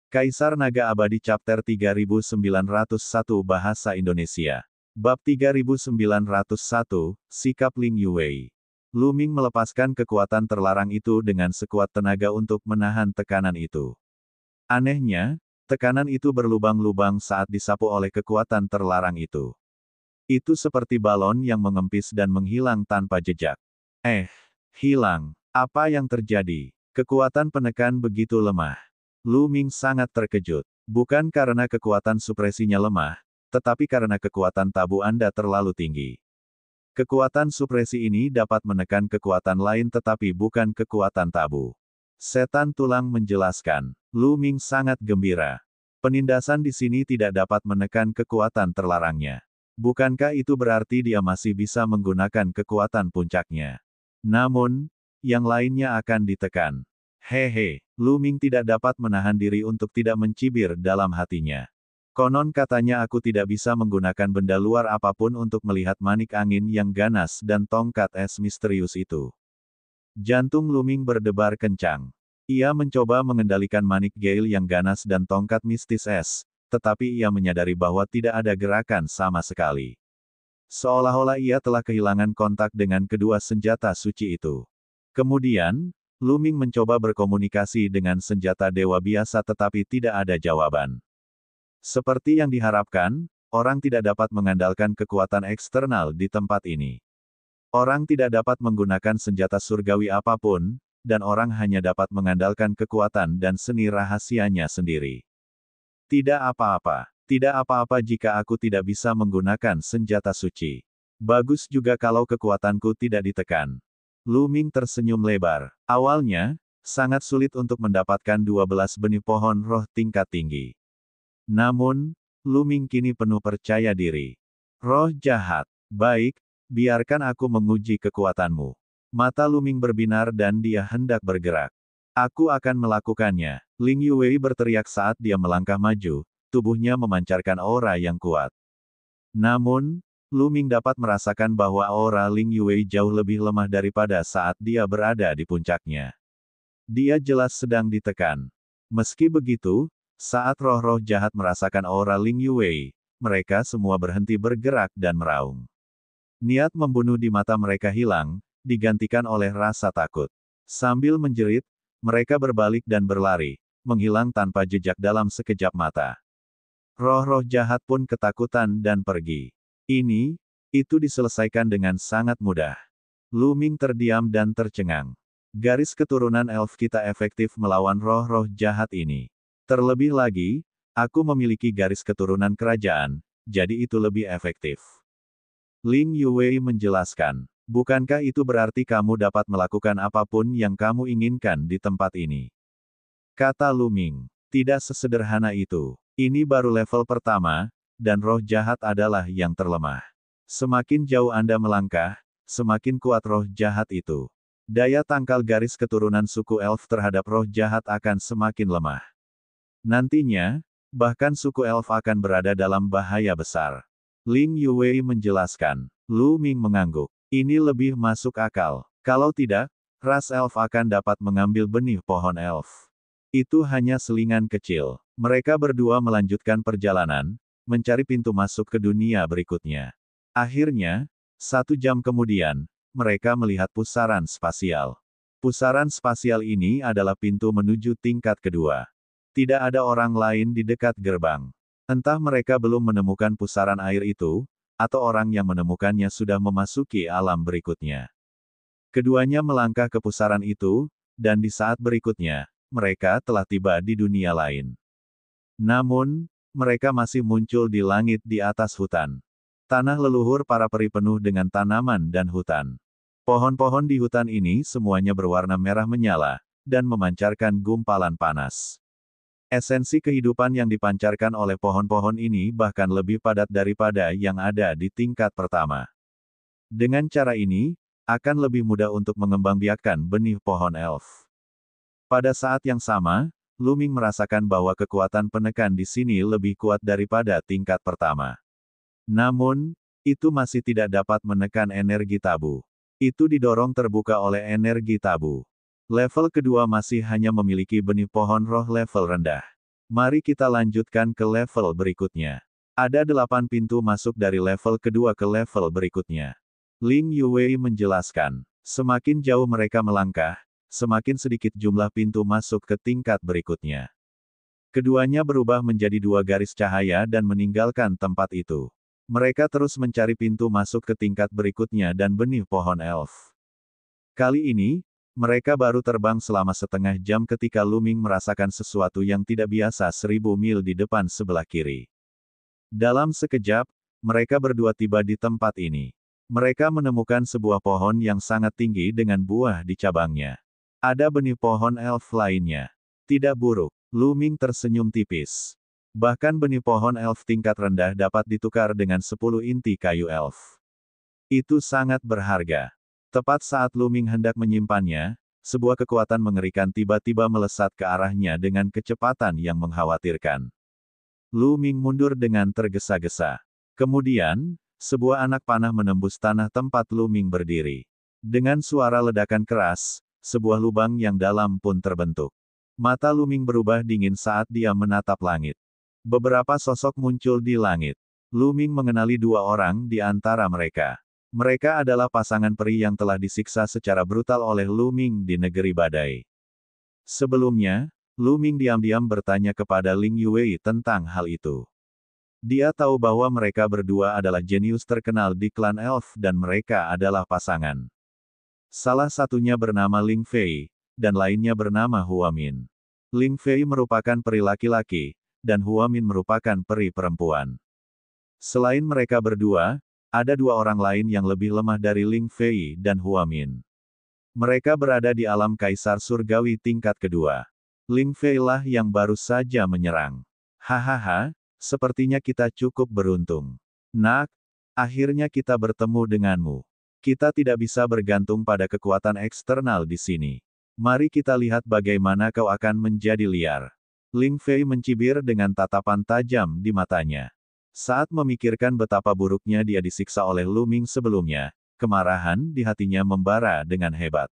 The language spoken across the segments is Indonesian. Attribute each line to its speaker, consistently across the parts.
Speaker 1: Kaisar Naga Abadi Chapter 3901 Bahasa Indonesia. Bab 3901, Sikap Ling Yuwei. Lu Ming melepaskan kekuatan terlarang itu dengan sekuat tenaga untuk menahan tekanan itu. Anehnya, tekanan itu berlubang-lubang saat disapu oleh kekuatan terlarang itu. Itu seperti balon yang mengempis dan menghilang tanpa jejak. Hilang. Apa yang terjadi? Kekuatan penekan begitu lemah. Lu Ming sangat terkejut. Bukan karena kekuatan supresinya lemah, tetapi karena kekuatan tabu Anda terlalu tinggi. Kekuatan supresi ini dapat menekan kekuatan lain tetapi bukan kekuatan tabu. Setan Tulang menjelaskan. Lu Ming sangat gembira. Penindasan di sini tidak dapat menekan kekuatan terlarangnya. Bukankah itu berarti dia masih bisa menggunakan kekuatan puncaknya? Namun, yang lainnya akan ditekan. Hehe, Lu Ming tidak dapat menahan diri untuk tidak mencibir dalam hatinya. Konon katanya aku tidak bisa menggunakan benda luar apapun untuk melihat manik angin yang ganas dan tongkat es misterius itu. Jantung Lu Ming berdebar kencang. Ia mencoba mengendalikan manik Gale yang ganas dan tongkat mistis es, tetapi ia menyadari bahwa tidak ada gerakan sama sekali. Seolah-olah ia telah kehilangan kontak dengan kedua senjata suci itu. Kemudian, Lu Ming mencoba berkomunikasi dengan senjata dewa biasa tetapi tidak ada jawaban. Seperti yang diharapkan, orang tidak dapat mengandalkan kekuatan eksternal di tempat ini. Orang tidak dapat menggunakan senjata surgawi apapun, dan orang hanya dapat mengandalkan kekuatan dan seni rahasianya sendiri. Tidak apa-apa jika aku tidak bisa menggunakan senjata suci. Bagus juga kalau kekuatanku tidak ditekan. Lu Ming tersenyum lebar. Awalnya, sangat sulit untuk mendapatkan 12 benih pohon roh tingkat tinggi. Namun, Lu Ming kini penuh percaya diri. Roh jahat. Baik, biarkan aku menguji kekuatanmu. Mata Lu Ming berbinar dan dia hendak bergerak. Aku akan melakukannya. Ling Yuwei berteriak saat dia melangkah maju, tubuhnya memancarkan aura yang kuat. Namun, Lu Ming dapat merasakan bahwa aura Ling Yuwei jauh lebih lemah daripada saat dia berada di puncaknya. Dia jelas sedang ditekan. Meski begitu, saat roh-roh jahat merasakan aura Ling Yuwei, mereka semua berhenti bergerak dan meraung. Niat membunuh di mata mereka hilang, digantikan oleh rasa takut. Sambil menjerit, mereka berbalik dan berlari, menghilang tanpa jejak dalam sekejap mata. Roh-roh jahat pun ketakutan dan pergi. Itu diselesaikan dengan sangat mudah. Lu Ming terdiam dan tercengang. Garis keturunan elf kita efektif melawan roh-roh jahat ini. Terlebih lagi, aku memiliki garis keturunan kerajaan, jadi itu lebih efektif. Ling Yuwei menjelaskan. Bukankah itu berarti kamu dapat melakukan apapun yang kamu inginkan di tempat ini? Kata Lu Ming. Tidak sesederhana itu. Ini baru level pertama, dan roh jahat adalah yang terlemah. Semakin jauh Anda melangkah, semakin kuat roh jahat itu. Daya tangkal garis keturunan suku elf terhadap roh jahat akan semakin lemah. Nantinya, bahkan suku elf akan berada dalam bahaya besar. Ling Yuwei menjelaskan. Lu Ming mengangguk. Ini lebih masuk akal. Kalau tidak, ras elf akan dapat mengambil benih pohon elf. Itu hanya selingan kecil. Mereka berdua melanjutkan perjalanan, mencari pintu masuk ke dunia berikutnya. Akhirnya, 1 jam kemudian, mereka melihat pusaran spasial. Pusaran spasial ini adalah pintu menuju tingkat kedua. Tidak ada orang lain di dekat gerbang. Entah mereka belum menemukan pusaran air itu, atau orang yang menemukannya sudah memasuki alam berikutnya. Keduanya melangkah ke pusaran itu, dan di saat berikutnya, mereka telah tiba di dunia lain. Namun, mereka masih muncul di langit di atas hutan. Tanah leluhur para peri penuh dengan tanaman dan hutan. Pohon-pohon di hutan ini semuanya berwarna merah menyala, dan memancarkan gumpalan panas. Esensi kehidupan yang dipancarkan oleh pohon-pohon ini bahkan lebih padat daripada yang ada di tingkat pertama. Dengan cara ini, akan lebih mudah untuk mengembangbiakkan benih pohon elf. Pada saat yang sama, Lu Ming merasakan bahwa kekuatan penekan di sini lebih kuat daripada tingkat pertama. Namun, itu masih tidak dapat menekan energi tabu. Itu didorong terbuka oleh energi tabu. Level kedua masih hanya memiliki benih pohon roh level rendah. Mari kita lanjutkan ke level berikutnya. Ada 8 pintu masuk dari level kedua ke level berikutnya. Ling Yuwei menjelaskan, semakin jauh mereka melangkah, semakin sedikit jumlah pintu masuk ke tingkat berikutnya. Keduanya berubah menjadi 2 garis cahaya dan meninggalkan tempat itu. Mereka terus mencari pintu masuk ke tingkat berikutnya dan benih pohon elf. Kali ini, mereka baru terbang selama setengah jam ketika Lu Ming merasakan sesuatu yang tidak biasa 1000 mil di depan sebelah kiri. Dalam sekejap, mereka berdua tiba di tempat ini. Mereka menemukan sebuah pohon yang sangat tinggi dengan buah di cabangnya. Ada benih pohon elf lainnya. Tidak buruk, Lu Ming tersenyum tipis. Bahkan benih pohon elf tingkat rendah dapat ditukar dengan 10 inti kayu elf. Itu sangat berharga. Tepat saat Lu Ming hendak menyimpannya, sebuah kekuatan mengerikan tiba-tiba melesat ke arahnya dengan kecepatan yang mengkhawatirkan. Lu Ming mundur dengan tergesa-gesa. Kemudian, sebuah anak panah menembus tanah tempat Lu Ming berdiri. Dengan suara ledakan keras, sebuah lubang yang dalam pun terbentuk. Mata Lu Ming berubah dingin saat dia menatap langit. Beberapa sosok muncul di langit. Lu Ming mengenali 2 orang di antara mereka. Mereka adalah pasangan peri yang telah disiksa secara brutal oleh Lu Ming di negeri badai. Sebelumnya, Lu Ming diam-diam bertanya kepada Ling Yuwei tentang hal itu. Dia tahu bahwa mereka berdua adalah jenius terkenal di klan elf dan mereka adalah pasangan. Salah satunya bernama Ling Fei, dan lainnya bernama Hua Min. Ling Fei merupakan peri laki-laki, dan Hua Min merupakan peri perempuan. Selain mereka berdua, ada 2 orang lain yang lebih lemah dari Ling Fei dan Hua Min. Mereka berada di alam kaisar surgawi tingkat kedua. Ling Fei lah yang baru saja menyerang. Hahaha, sepertinya kita cukup beruntung. Nak, akhirnya kita bertemu denganmu. Kita tidak bisa bergantung pada kekuatan eksternal di sini. Mari kita lihat bagaimana kau akan menjadi liar. Ling Fei mencibir dengan tatapan tajam di matanya. Saat memikirkan betapa buruknya dia disiksa oleh Lu Ming sebelumnya, kemarahan di hatinya membara dengan hebat.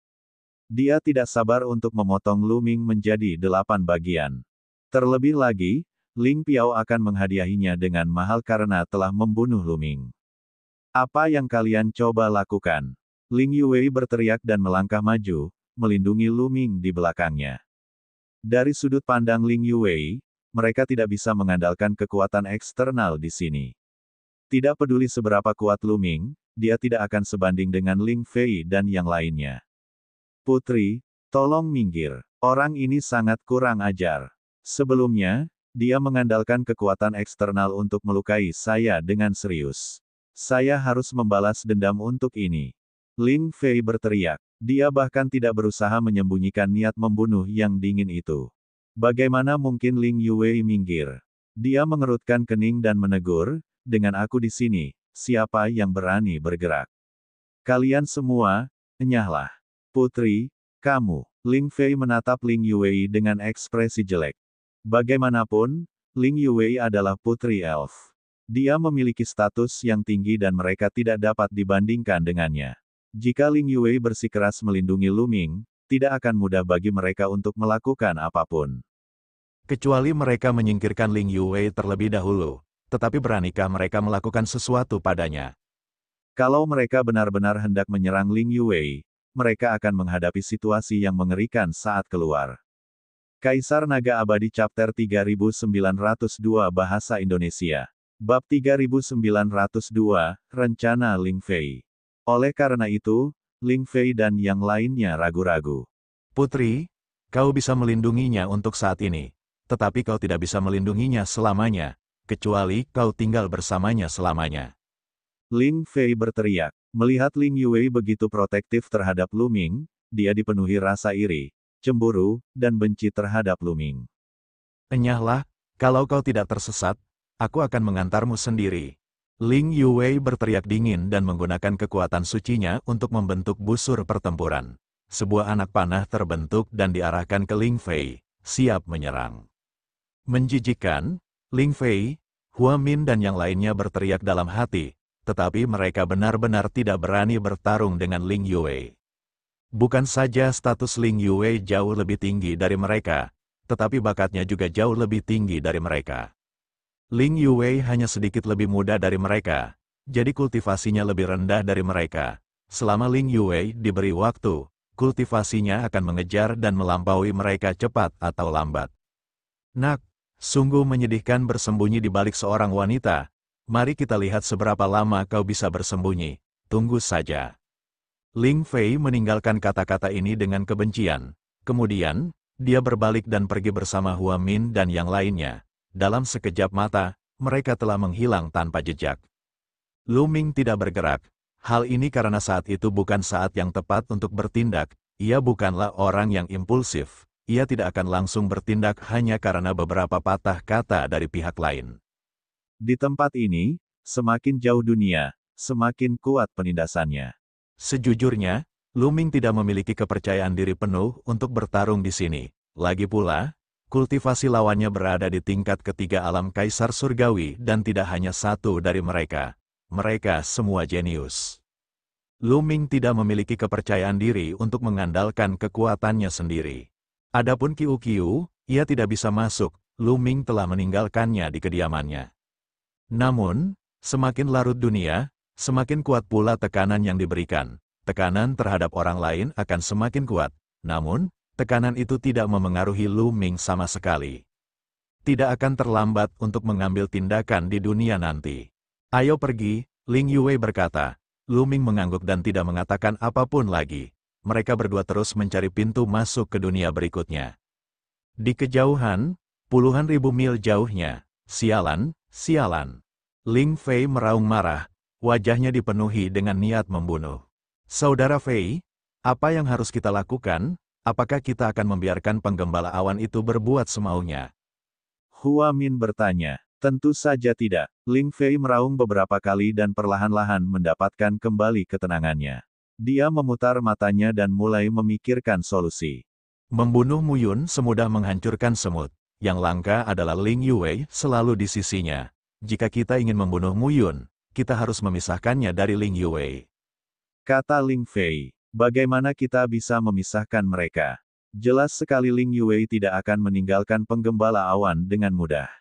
Speaker 1: Dia tidak sabar untuk memotong Lu Ming menjadi 8 bagian. Terlebih lagi, Ling Piao akan menghadiahinya dengan mahal karena telah membunuh Lu Ming. Apa yang kalian coba lakukan? Ling Yuwei berteriak dan melangkah maju, melindungi Lu Ming di belakangnya. Dari sudut pandang Ling Yuwei, mereka tidak bisa mengandalkan kekuatan eksternal di sini. Tidak peduli seberapa kuat Lu Ming, dia tidak akan sebanding dengan Ling Fei dan yang lainnya. Putri, tolong minggir. Orang ini sangat kurang ajar. Sebelumnya, dia mengandalkan kekuatan eksternal untuk melukai saya dengan serius. Saya harus membalas dendam untuk ini. Ling Fei berteriak. Dia bahkan tidak berusaha menyembunyikan niat membunuh yang dingin itu. Bagaimana mungkin Ling Yuwei minggir? Dia mengerutkan kening dan menegur, dengan aku di sini, siapa yang berani bergerak? Kalian semua, enyahlah. Putri, kamu. Ling Fei menatap Ling Yuwei dengan ekspresi jelek. Bagaimanapun, Ling Yuwei adalah putri elf. Dia memiliki status yang tinggi dan mereka tidak dapat dibandingkan dengannya. Jika Ling Yuwei bersikeras melindungi Lu Ming, tidak akan mudah bagi mereka untuk melakukan apapun. Kecuali mereka menyingkirkan Ling Yuwei terlebih dahulu, tetapi beranikah mereka melakukan sesuatu padanya? Kalau mereka benar-benar hendak menyerang Ling Yuwei, mereka akan menghadapi situasi yang mengerikan saat keluar. Kaisar Naga Abadi Chapter 3902 Bahasa Indonesia. Bab 3902, Rencana Ling Fei. Oleh karena itu, Ling Fei dan yang lainnya ragu-ragu. Putri, kau bisa melindunginya untuk saat ini. Tetapi kau tidak bisa melindunginya selamanya, kecuali kau tinggal bersamanya selamanya. Ling Fei berteriak. Melihat Ling Yuwei begitu protektif terhadap Lu Ming, dia dipenuhi rasa iri, cemburu, dan benci terhadap Lu Ming. Enyahlah, kalau kau tidak tersesat, aku akan mengantarmu sendiri. Ling Yuwei berteriak dingin dan menggunakan kekuatan sucinya untuk membentuk busur pertempuran. Sebuah anak panah terbentuk dan diarahkan ke Ling Fei, siap menyerang. Menjijikkan, Ling Fei, Hua Min dan yang lainnya berteriak dalam hati, tetapi mereka benar-benar tidak berani bertarung dengan Ling Yuwei. Bukan saja status Ling Yuwei jauh lebih tinggi dari mereka,
Speaker 2: tetapi bakatnya juga jauh lebih tinggi dari mereka. Ling Yue hanya sedikit lebih muda dari mereka, jadi kultivasinya lebih rendah dari mereka. Selama Ling Yue diberi waktu, kultivasinya akan mengejar dan melampaui mereka cepat atau lambat. Nak, sungguh menyedihkan bersembunyi di balik seorang wanita. Mari kita lihat seberapa lama kau bisa bersembunyi. Tunggu saja. Ling Fei meninggalkan kata-kata ini dengan kebencian. Kemudian, dia berbalik dan pergi bersama Hua Min dan yang lainnya. Dalam sekejap mata, mereka telah menghilang tanpa jejak. Lu Ming tidak bergerak. Hal ini karena saat itu bukan saat yang tepat untuk bertindak. Ia bukanlah orang yang impulsif. Ia tidak akan langsung bertindak hanya karena beberapa patah kata dari pihak lain.
Speaker 1: Di tempat ini, semakin jauh dunia, semakin kuat penindasannya.
Speaker 2: Sejujurnya, Lu Ming tidak memiliki kepercayaan diri penuh untuk bertarung di sini. Lagi pula, kultivasi lawannya berada di tingkat ketiga alam Kaisar Surgawi dan tidak hanya satu dari mereka. Mereka semua jenius. Lu Ming tidak memiliki kepercayaan diri untuk mengandalkan kekuatannya sendiri. Adapun Qiu Qiu, ia tidak bisa masuk. Lu Ming telah meninggalkannya di kediamannya. Namun, semakin larut dunia, semakin kuat pula tekanan yang diberikan. Tekanan terhadap orang lain akan semakin kuat. Namun, tekanan itu tidak memengaruhi Lu Ming sama sekali. Tidak akan terlambat untuk mengambil tindakan di dunia nanti. Ayo pergi, Ling Yue berkata. Lu Ming mengangguk dan tidak mengatakan apapun lagi. Mereka berdua terus mencari pintu masuk ke dunia berikutnya. Di kejauhan, puluhan ribu mil jauhnya, sialan, sialan. Ling Fei meraung marah, wajahnya dipenuhi dengan niat membunuh. Saudara Fei, apa yang harus kita lakukan? Apakah kita akan membiarkan penggembala awan itu berbuat semaunya?
Speaker 1: Hua Min bertanya. Tentu saja tidak. Ling Fei meraung beberapa kali dan perlahan-lahan mendapatkan kembali ketenangannya. Dia memutar matanya dan mulai memikirkan solusi.
Speaker 2: Membunuh Muyun semudah menghancurkan semut. Yang langka adalah Ling Yue selalu di sisinya. Jika kita ingin membunuh Muyun, kita harus memisahkannya dari Ling Yue.
Speaker 1: Kata Ling Fei, bagaimana kita bisa memisahkan mereka? Jelas sekali Ling Yue tidak akan meninggalkan penggembala awan dengan mudah.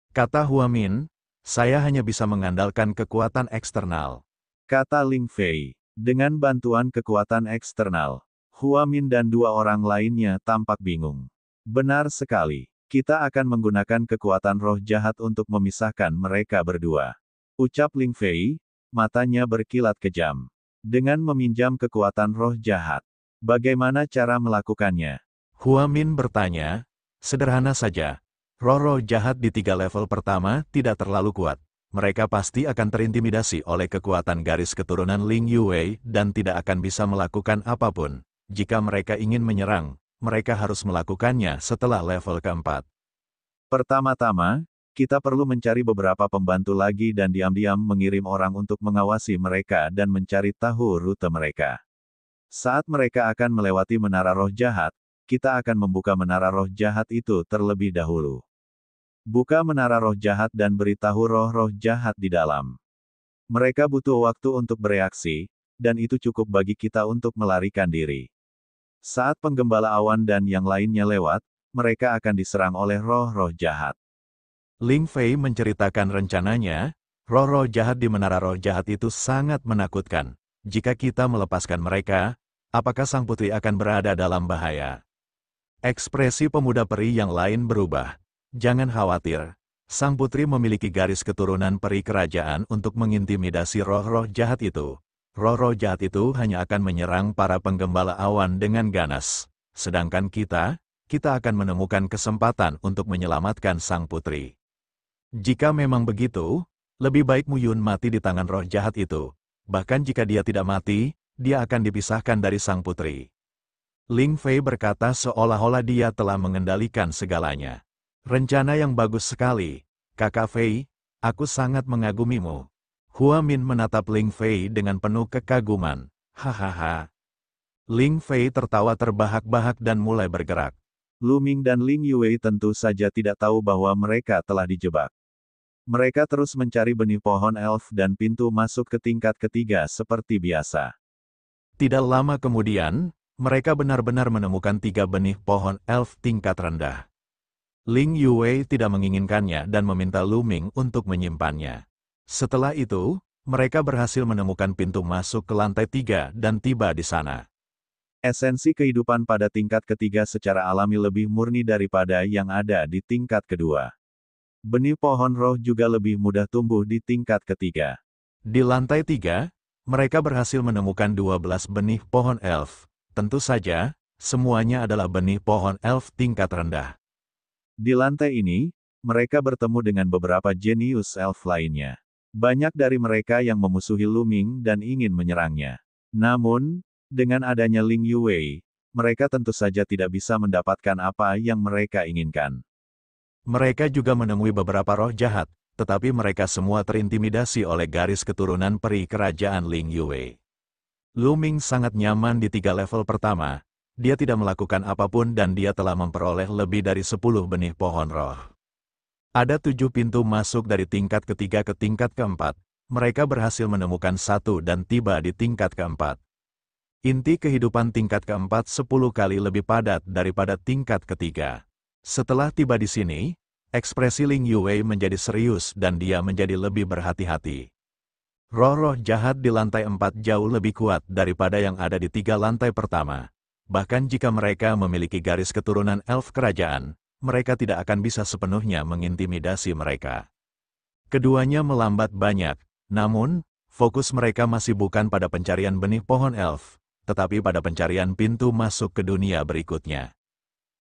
Speaker 2: Kata Hua Min, saya hanya bisa mengandalkan kekuatan eksternal.
Speaker 1: Kata Ling Fei, dengan bantuan kekuatan eksternal, Hua Min dan dua orang lainnya tampak bingung. Benar sekali, kita akan menggunakan kekuatan roh jahat untuk memisahkan mereka berdua. Ucap Ling Fei, matanya berkilat kejam. Dengan meminjam kekuatan roh jahat, bagaimana cara melakukannya?
Speaker 2: Hua Min bertanya, sederhana saja. Roh-roh jahat di 3 level pertama tidak terlalu kuat. Mereka pasti akan terintimidasi oleh kekuatan garis keturunan Ling Yue dan tidak akan bisa melakukan apapun. Jika mereka ingin menyerang, mereka harus melakukannya setelah level keempat.
Speaker 1: Pertama-tama, kita perlu mencari beberapa pembantu lagi dan diam-diam mengirim orang untuk mengawasi mereka dan mencari tahu rute mereka. Saat mereka akan melewati menara roh jahat, kita akan membuka menara roh jahat itu terlebih dahulu. Buka menara roh jahat dan beritahu roh-roh jahat di dalam. Mereka butuh waktu untuk bereaksi, dan itu cukup bagi kita untuk melarikan diri. Saat penggembala awan dan yang lainnya lewat, mereka akan diserang oleh roh-roh jahat.
Speaker 2: Ling Fei menceritakan rencananya, roh-roh jahat di menara roh jahat itu sangat menakutkan. Jika kita melepaskan mereka, apakah sang putri akan berada dalam bahaya? Ekspresi pemuda peri yang lain berubah. Jangan khawatir, sang putri memiliki garis keturunan peri kerajaan untuk mengintimidasi roh-roh jahat itu. Roh-roh jahat itu hanya akan menyerang para penggembala awan dengan ganas. Sedangkan kita akan menemukan kesempatan untuk menyelamatkan sang putri. Jika memang begitu, lebih baik Muyun mati di tangan roh jahat itu. Bahkan jika dia tidak mati, dia akan dipisahkan dari sang putri. Ling Fei berkata seolah-olah dia telah mengendalikan segalanya. Rencana yang bagus sekali, Kakak Fei, aku sangat mengagumimu. Hua Min menatap Ling Fei dengan penuh kekaguman. Hahaha. Ling Fei tertawa terbahak-bahak dan mulai bergerak.
Speaker 1: Lu Ming dan Ling Yue tentu saja tidak tahu bahwa mereka telah dijebak. Mereka terus mencari benih pohon elf dan pintu masuk ke tingkat ketiga seperti biasa.
Speaker 2: Tidak lama kemudian, mereka benar-benar menemukan 3 benih pohon elf tingkat rendah. Ling Yue tidak menginginkannya dan meminta Lu Ming untuk menyimpannya. Setelah itu, mereka berhasil menemukan pintu masuk ke lantai 3 dan tiba di sana.
Speaker 1: Esensi kehidupan pada tingkat ketiga secara alami lebih murni daripada yang ada di tingkat kedua. Benih pohon roh juga lebih mudah tumbuh di tingkat ketiga.
Speaker 2: Di lantai 3, mereka berhasil menemukan 12 benih pohon elf. Tentu saja, semuanya adalah benih pohon elf tingkat rendah.
Speaker 1: Di lantai ini, mereka bertemu dengan beberapa jenius elf lainnya. Banyak dari mereka yang memusuhi Lu Ming dan ingin menyerangnya. Namun, dengan adanya Ling Yue, mereka tentu saja tidak bisa mendapatkan apa yang mereka inginkan.
Speaker 2: Mereka juga menemui beberapa roh jahat, tetapi mereka semua terintimidasi oleh garis keturunan peri kerajaan Ling Yue. Lu Ming sangat nyaman di 3 level pertama. Dia tidak melakukan apapun dan dia telah memperoleh lebih dari 10 benih pohon roh. Ada 7 pintu masuk dari tingkat ketiga ke tingkat keempat. Mereka berhasil menemukan 1 dan tiba di tingkat keempat. Inti kehidupan tingkat keempat 10 kali lebih padat daripada tingkat ketiga. Setelah tiba di sini, ekspresi Ling Yue menjadi serius dan dia menjadi lebih berhati-hati. Roh-roh jahat di lantai 4 jauh lebih kuat daripada yang ada di 3 lantai pertama. Bahkan jika mereka memiliki garis keturunan elf kerajaan, mereka tidak akan bisa sepenuhnya mengintimidasi mereka. Keduanya melambat banyak, namun, fokus mereka masih bukan pada pencarian benih pohon elf, tetapi pada pencarian pintu masuk ke dunia berikutnya.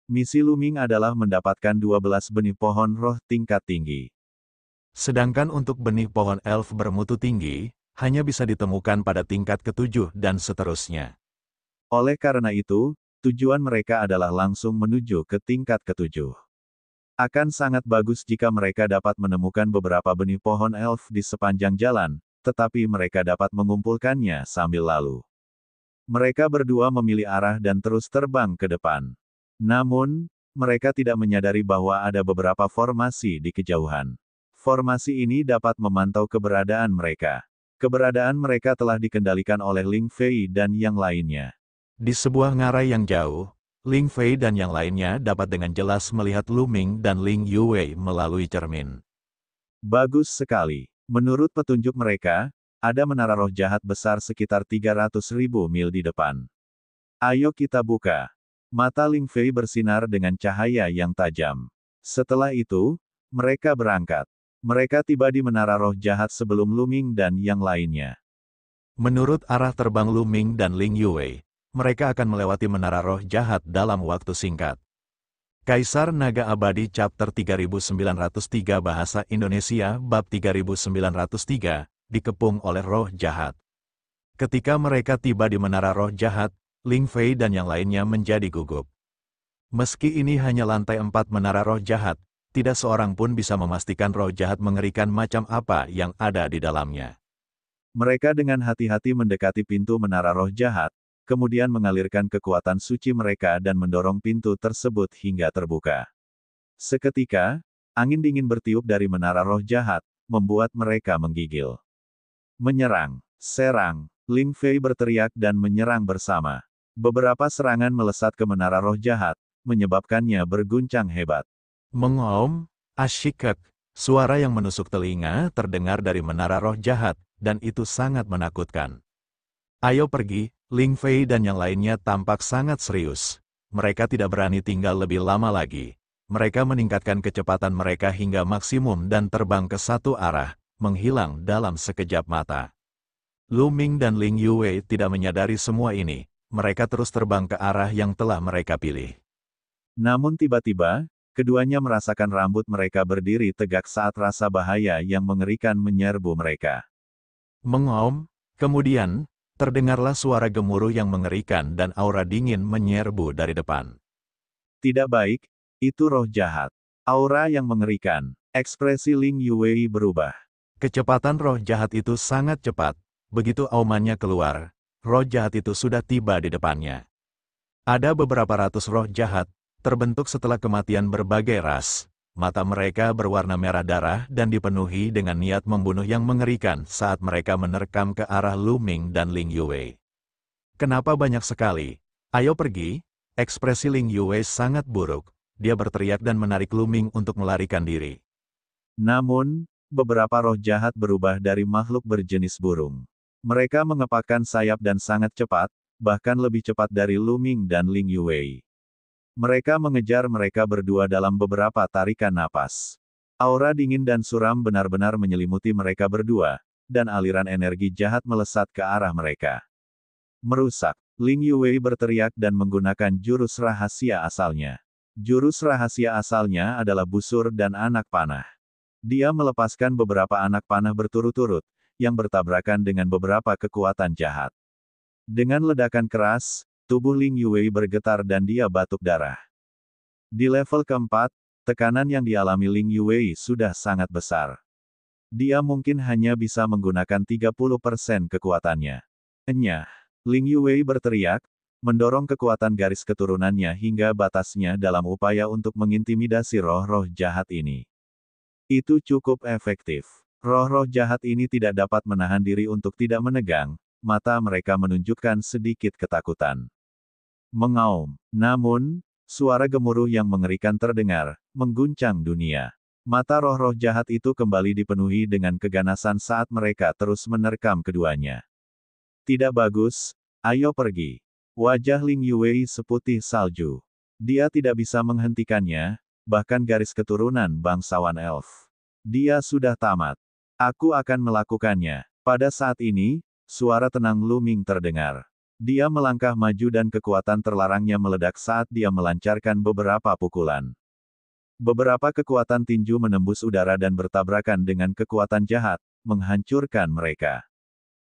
Speaker 1: Misi Lu Ming adalah mendapatkan 12 benih pohon roh tingkat tinggi.
Speaker 2: Sedangkan untuk benih pohon elf bermutu tinggi, hanya bisa ditemukan pada tingkat ke-7 dan seterusnya.
Speaker 1: Oleh karena itu, tujuan mereka adalah langsung menuju ke tingkat ke-7. Akan sangat bagus jika mereka dapat menemukan beberapa benih pohon elf di sepanjang jalan, tetapi mereka dapat mengumpulkannya sambil lalu. Mereka berdua memilih arah dan terus terbang ke depan. Namun, mereka tidak menyadari bahwa ada beberapa formasi di kejauhan. Formasi ini dapat memantau keberadaan mereka. Keberadaan mereka telah dikendalikan oleh Ling Fei dan yang lainnya.
Speaker 2: Di sebuah ngarai yang jauh, Ling Fei dan yang lainnya dapat dengan jelas melihat Lu Ming dan Ling Yue melalui cermin.
Speaker 1: Bagus sekali. Menurut petunjuk mereka, ada menara roh jahat besar sekitar 300.000 mil di depan. Ayo kita buka. Mata Ling Fei bersinar dengan cahaya yang tajam. Setelah itu, mereka berangkat. Mereka tiba di menara roh jahat sebelum Lu Ming dan yang lainnya.
Speaker 2: Menurut arah terbang Lu Ming dan Ling Yue, mereka akan melewati menara roh jahat dalam waktu singkat. Kaisar Naga Abadi Chapter 3903 Bahasa Indonesia Bab 3903, dikepung oleh roh jahat. Ketika mereka tiba di menara roh jahat, Ling Fei dan yang lainnya menjadi gugup. Meski ini hanya lantai 4 menara roh jahat, tidak seorang pun bisa memastikan roh jahat mengerikan macam apa yang ada di dalamnya.
Speaker 1: Mereka dengan hati-hati mendekati pintu menara roh jahat, kemudian mengalirkan kekuatan suci mereka dan mendorong pintu tersebut hingga terbuka. Seketika, angin dingin bertiup dari menara roh jahat, membuat mereka menggigil. Menyerang, serang, Ling Fei berteriak dan menyerang bersama. Beberapa serangan melesat ke menara roh jahat, menyebabkannya berguncang hebat.
Speaker 2: Mengaum, asyikek, suara yang menusuk telinga terdengar dari menara roh jahat, dan itu sangat menakutkan. Ayo pergi, Ling Fei dan yang lainnya tampak sangat serius. Mereka tidak berani tinggal lebih lama lagi. Mereka meningkatkan kecepatan mereka hingga maksimum dan terbang ke satu arah, menghilang dalam sekejap mata. Lu Ming dan Ling Yue tidak menyadari semua ini. Mereka terus terbang ke arah yang telah mereka pilih.
Speaker 1: Namun tiba-tiba, keduanya merasakan rambut mereka berdiri tegak saat rasa bahaya yang mengerikan menyerbu mereka.
Speaker 2: Mengaum, kemudian, terdengarlah suara gemuruh yang mengerikan dan aura dingin menyerbu dari depan.
Speaker 1: Tidak baik, itu roh jahat. Aura yang mengerikan. Ekspresi Ling Yue berubah.
Speaker 2: Kecepatan roh jahat itu sangat cepat. Begitu aumannya keluar, roh jahat itu sudah tiba di depannya. Ada beberapa ratus roh jahat, terbentuk setelah kematian berbagai ras. Mata mereka berwarna merah darah dan dipenuhi dengan niat membunuh yang mengerikan saat mereka menerkam ke arah Lu Ming dan Ling Yue. Kenapa banyak sekali? Ayo pergi. Ekspresi Ling Yue sangat buruk. dia berteriak dan menarik Luming untuk melarikan diri.
Speaker 1: Namun, beberapa roh jahat berubah dari makhluk berjenis burung. Mereka mengepakkan sayap dan sangat cepat, bahkan lebih cepat dari Luming dan Ling Yue. Mereka mengejar mereka berdua dalam beberapa tarikan napas. Aura dingin dan suram benar-benar menyelimuti mereka berdua, dan aliran energi jahat melesat ke arah mereka. Merusak. Ling Yue berteriak dan menggunakan jurus rahasia asalnya. Jurus rahasia asalnya adalah busur dan anak panah. Dia melepaskan beberapa anak panah berturut-turut, yang bertabrakan dengan beberapa kekuatan jahat. Dengan ledakan keras, tubuh Ling Yue bergetar dan dia batuk darah. Di level keempat, tekanan yang dialami Ling Yue sudah sangat besar. Dia mungkin hanya bisa menggunakan 30% kekuatannya. Enyah. Ling Yue berteriak, mendorong kekuatan garis keturunannya hingga batasnya dalam upaya untuk mengintimidasi roh-roh jahat ini. Itu cukup efektif. Roh-roh jahat ini tidak dapat menahan diri untuk tidak menegang, mata mereka menunjukkan sedikit ketakutan. Mengaum. Namun, suara gemuruh yang mengerikan terdengar, mengguncang dunia. Mata roh-roh jahat itu kembali dipenuhi dengan keganasan saat mereka terus menerkam keduanya. Tidak bagus, ayo pergi. Wajah Ling Yue seputih salju. Dia tidak bisa menghentikannya, bahkan garis keturunan bangsawan elf. Dia sudah tamat. Aku akan melakukannya. Pada saat ini, suara tenang Luming terdengar. Dia melangkah maju dan kekuatan terlarangnya meledak saat dia melancarkan beberapa pukulan. Beberapa kekuatan tinju menembus udara dan bertabrakan dengan kekuatan jahat, menghancurkan mereka.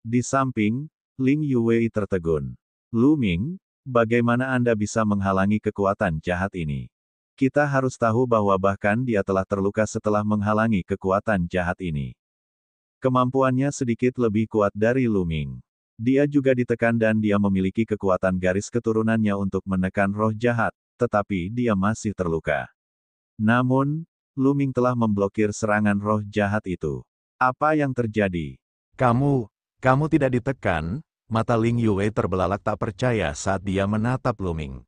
Speaker 1: Di samping, Ling Yue tertegun. Luming, bagaimana Anda bisa menghalangi kekuatan jahat ini? Kita harus tahu bahwa bahkan dia telah terluka setelah menghalangi kekuatan jahat ini. Kemampuannya sedikit lebih kuat dari Luming. Dia juga ditekan dan dia memiliki kekuatan garis keturunannya untuk menekan roh jahat, tetapi dia masih terluka. Namun, Luming telah memblokir serangan roh jahat itu. Apa yang terjadi?
Speaker 2: Kamu tidak ditekan? Mata Ling Yue terbelalak tak percaya saat dia menatap Luming.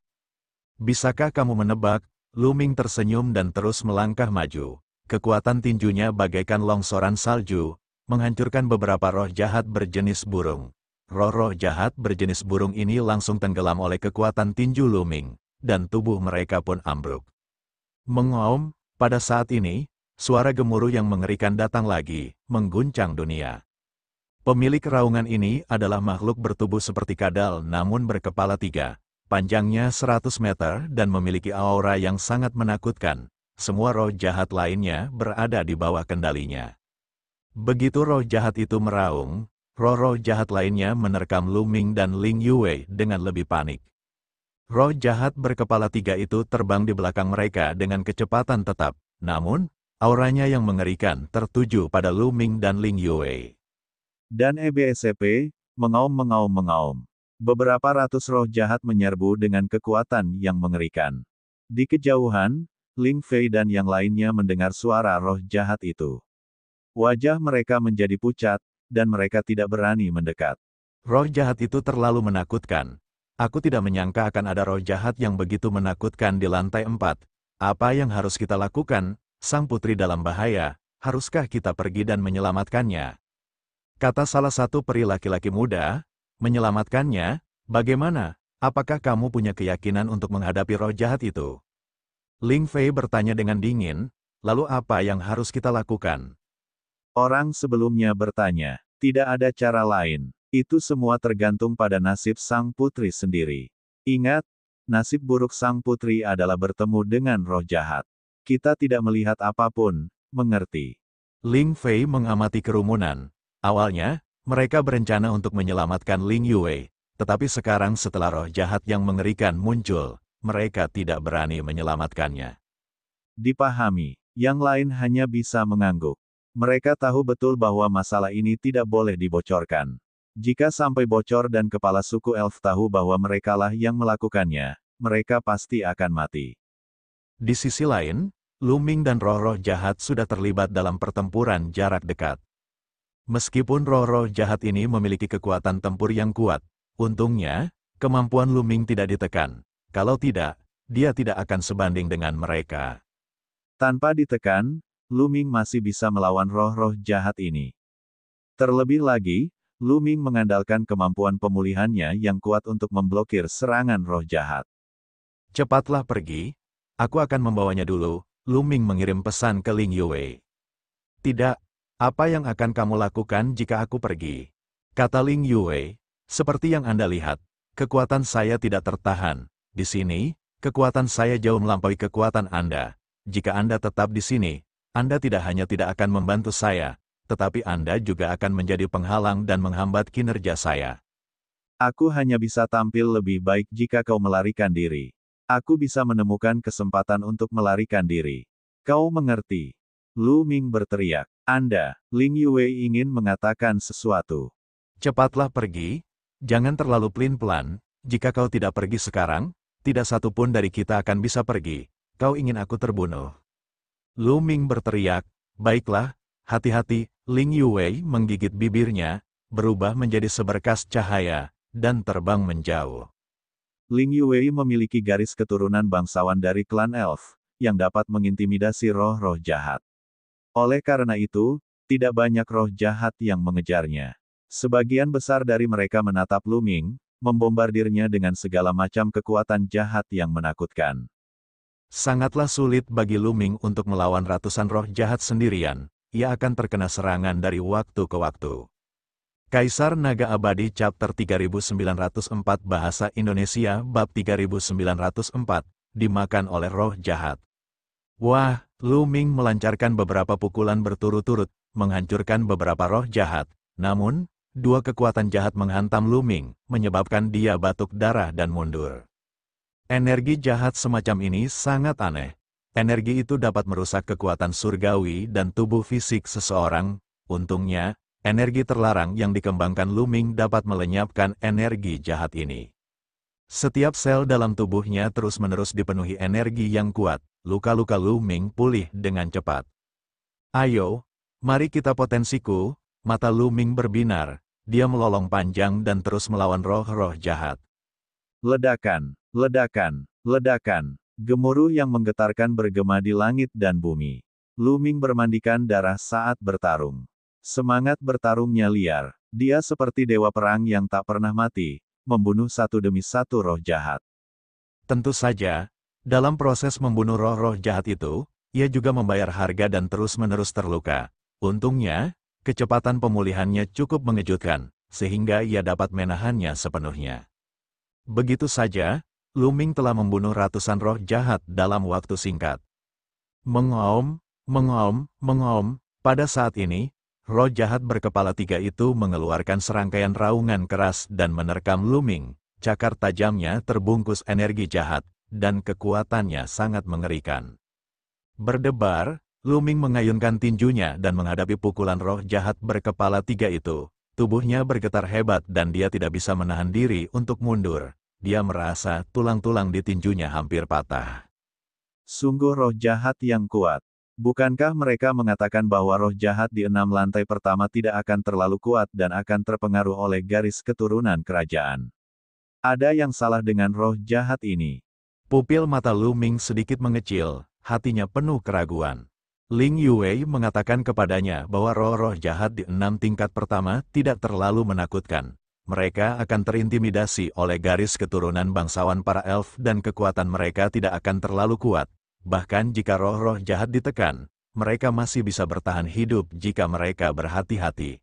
Speaker 2: Bisakah kamu menebak? Luming tersenyum dan terus melangkah maju. Kekuatan tinjunya bagaikan longsoran salju, menghancurkan beberapa roh jahat berjenis burung. Roh-roh jahat berjenis burung ini langsung tenggelam oleh kekuatan tinju Luming, dan tubuh mereka pun ambruk. Mengaum, pada saat ini, suara gemuruh yang mengerikan datang lagi, mengguncang dunia. Pemilik raungan ini adalah makhluk bertubuh seperti kadal namun berkepala 3, panjangnya 100 meter dan memiliki aura yang sangat menakutkan. Semua roh jahat lainnya berada di bawah kendalinya. Begitu roh jahat itu meraung, roh-roh jahat lainnya menerkam Luming dan Ling Yue dengan lebih panik. Roh jahat berkepala 3 itu terbang di belakang mereka dengan kecepatan tetap, namun, auranya yang mengerikan tertuju pada Luming dan Ling Yue.
Speaker 1: Dan EBSCP, mengaum. Beberapa ratus roh jahat menyerbu dengan kekuatan yang mengerikan. Di kejauhan, Ling Fei dan yang lainnya mendengar suara roh jahat itu. Wajah mereka menjadi pucat, dan mereka tidak berani mendekat.
Speaker 2: Roh jahat itu terlalu menakutkan. Aku tidak menyangka akan ada roh jahat yang begitu menakutkan di lantai 4. Apa yang harus kita lakukan? Sang putri dalam bahaya, haruskah kita pergi dan menyelamatkannya? Kata salah satu peri laki-laki muda, menyelamatkannya, bagaimana? Apakah kamu punya keyakinan untuk menghadapi roh jahat itu? Ling Fei bertanya dengan dingin, lalu apa yang harus kita lakukan?
Speaker 1: Orang sebelumnya bertanya, tidak ada cara lain. Itu semua tergantung pada nasib sang putri sendiri. Ingat, nasib buruk sang putri adalah bertemu dengan roh jahat. Kita tidak melihat apapun, mengerti?
Speaker 2: Ling Fei mengamati kerumunan. Awalnya, mereka berencana untuk menyelamatkan Ling Yue, tetapi sekarang setelah roh jahat yang mengerikan muncul, mereka tidak berani menyelamatkannya.
Speaker 1: Dipahami, yang lain hanya bisa mengangguk. Mereka tahu betul bahwa masalah ini tidak boleh dibocorkan. Jika sampai bocor dan kepala suku elf tahu bahwa merekalah yang melakukannya, mereka pasti akan mati.
Speaker 2: Di sisi lain, Luming dan roh-roh jahat sudah terlibat dalam pertempuran jarak dekat. Meskipun roh-roh jahat ini memiliki kekuatan tempur yang kuat, untungnya, kemampuan Luming tidak ditekan. Kalau tidak, dia tidak akan sebanding dengan mereka.
Speaker 1: Tanpa ditekan, Lu Ming masih bisa melawan roh-roh jahat ini. Terlebih lagi, Lu Ming mengandalkan kemampuan pemulihannya yang kuat untuk memblokir serangan roh jahat.
Speaker 2: Cepatlah pergi, aku akan membawanya dulu, Lu Ming mengirim pesan ke Ling Yue. Tidak, apa yang akan kamu lakukan jika aku pergi? Kata Ling Yue, seperti yang Anda lihat, kekuatan saya tidak tertahan. Di sini, kekuatan saya jauh melampaui kekuatan Anda. Jika Anda tetap di sini, Anda tidak hanya tidak akan membantu saya, tetapi Anda juga akan menjadi penghalang dan menghambat kinerja saya.
Speaker 1: Aku hanya bisa tampil lebih baik jika kau melarikan diri. Aku bisa menemukan kesempatan untuk melarikan diri. Kau mengerti? Lu Ming berteriak. Anda, Ling Yue ingin mengatakan sesuatu.
Speaker 2: Cepatlah pergi, jangan terlalu pelin-pelan, jika kau tidak pergi sekarang, tidak satu pun dari kita akan bisa pergi. Kau ingin aku terbunuh. Lu Ming berteriak, baiklah, hati-hati, Ling Yue menggigit bibirnya, berubah menjadi seberkas cahaya, dan terbang menjauh.
Speaker 1: Ling Yue memiliki garis keturunan bangsawan dari klan elf, yang dapat mengintimidasi roh-roh jahat. Oleh karena itu, tidak banyak roh jahat yang mengejarnya. Sebagian besar dari mereka menatap Lu Ming, membombardirnya dengan segala macam kekuatan jahat yang menakutkan.
Speaker 2: Sangatlah sulit bagi Lu Ming untuk melawan ratusan roh jahat sendirian, ia akan terkena serangan dari waktu ke waktu. Kaisar Naga Abadi Chapter 3904 Bahasa Indonesia Bab 3904, dimakan oleh roh jahat. Wah, Lu Ming melancarkan beberapa pukulan berturut-turut, menghancurkan beberapa roh jahat, namun, dua kekuatan jahat menghantam Lu Ming, menyebabkan dia batuk darah dan mundur. Energi jahat semacam ini sangat aneh. Energi itu dapat merusak kekuatan surgawi dan tubuh fisik seseorang. Untungnya, energi terlarang yang dikembangkan Lu Ming dapat melenyapkan energi jahat ini. Setiap sel dalam tubuhnya terus-menerus dipenuhi energi yang kuat. Luka-luka Lu Ming pulih dengan cepat. Ayo, mari kita potensiku. Mata Lu Ming berbinar, dia melolong panjang dan terus melawan roh-roh jahat.
Speaker 1: Ledakan, ledakan, ledakan. Gemuruh yang menggetarkan bergema di langit dan bumi. Lu Ming bermandikan darah saat bertarung. Semangat bertarungnya liar. Dia seperti dewa perang yang tak pernah mati, membunuh satu demi satu roh jahat.
Speaker 2: Tentu saja, dalam proses membunuh roh-roh jahat itu, ia juga membayar harga dan terus-menerus terluka. Untungnya, kecepatan pemulihannya cukup mengejutkan, sehingga ia dapat menahannya sepenuhnya. Begitu saja, Lu Ming telah membunuh ratusan roh jahat dalam waktu singkat. Mengaum, mengaum, mengaum, pada saat ini, roh jahat berkepala tiga itu mengeluarkan serangkaian raungan keras dan menerkam Lu Ming. Cakar tajamnya terbungkus energi jahat, dan kekuatannya sangat mengerikan. Berdebar, Lu Ming mengayunkan tinjunya dan menghadapi pukulan roh jahat berkepala tiga itu. Tubuhnya bergetar hebat dan dia tidak bisa menahan diri untuk mundur. Dia merasa tulang-tulang di tinjunya hampir patah.
Speaker 1: Sungguh roh jahat yang kuat. Bukankah mereka mengatakan bahwa roh jahat di 6 lantai pertama tidak akan terlalu kuat dan akan terpengaruh oleh garis keturunan kerajaan? Ada yang salah dengan roh jahat ini.
Speaker 2: Pupil mata Lu Ming sedikit mengecil, hatinya penuh keraguan. Ling Yue mengatakan kepadanya bahwa roh-roh jahat di 6 tingkat pertama tidak terlalu menakutkan. Mereka akan terintimidasi oleh garis keturunan bangsawan para elf dan kekuatan mereka tidak akan terlalu kuat. Bahkan jika roh-roh jahat ditekan, mereka masih bisa bertahan hidup jika mereka berhati-hati.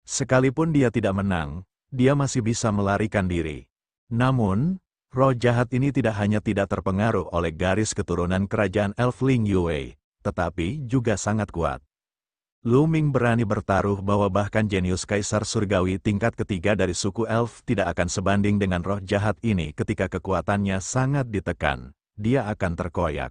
Speaker 2: Sekalipun dia tidak menang, dia masih bisa melarikan diri. Namun, roh jahat ini tidak hanya tidak terpengaruh oleh garis keturunan kerajaan elf Ling Yue, tetapi juga sangat kuat. Lu Ming berani bertaruh bahwa bahkan jenius kaisar surgawi tingkat ketiga dari suku elf tidak akan sebanding dengan roh jahat ini ketika kekuatannya sangat ditekan. Dia akan terkoyak.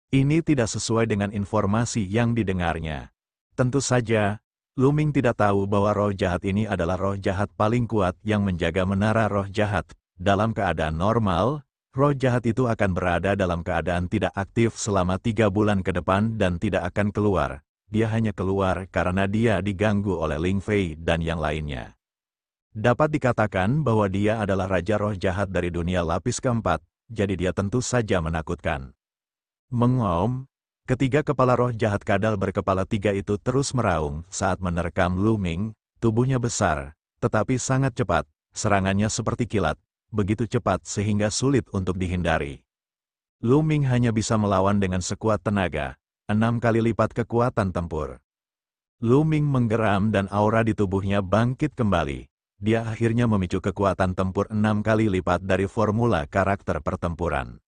Speaker 2: Ini tidak sesuai dengan informasi yang didengarnya. Tentu saja, Lu Ming tidak tahu bahwa roh jahat ini adalah roh jahat paling kuat yang menjaga menara roh jahat. Dalam keadaan normal, roh jahat itu akan berada dalam keadaan tidak aktif selama 3 bulan ke depan dan tidak akan keluar. Dia hanya keluar karena dia diganggu oleh Ling Fei dan yang lainnya. Dapat dikatakan bahwa dia adalah raja roh jahat dari dunia lapis keempat, jadi dia tentu saja menakutkan. Mengaum, ketiga kepala roh jahat kadal berkepala 3 itu terus meraung saat menerkam Lu Ming. Tubuhnya besar, tetapi sangat cepat, serangannya seperti kilat, begitu cepat sehingga sulit untuk dihindari. Lu Ming hanya bisa melawan dengan sekuat tenaga, 6 kali lipat kekuatan tempur. Lu Ming menggeram dan aura di tubuhnya bangkit kembali. Dia akhirnya memicu kekuatan tempur 6 kali lipat dari formula karakter pertempuran.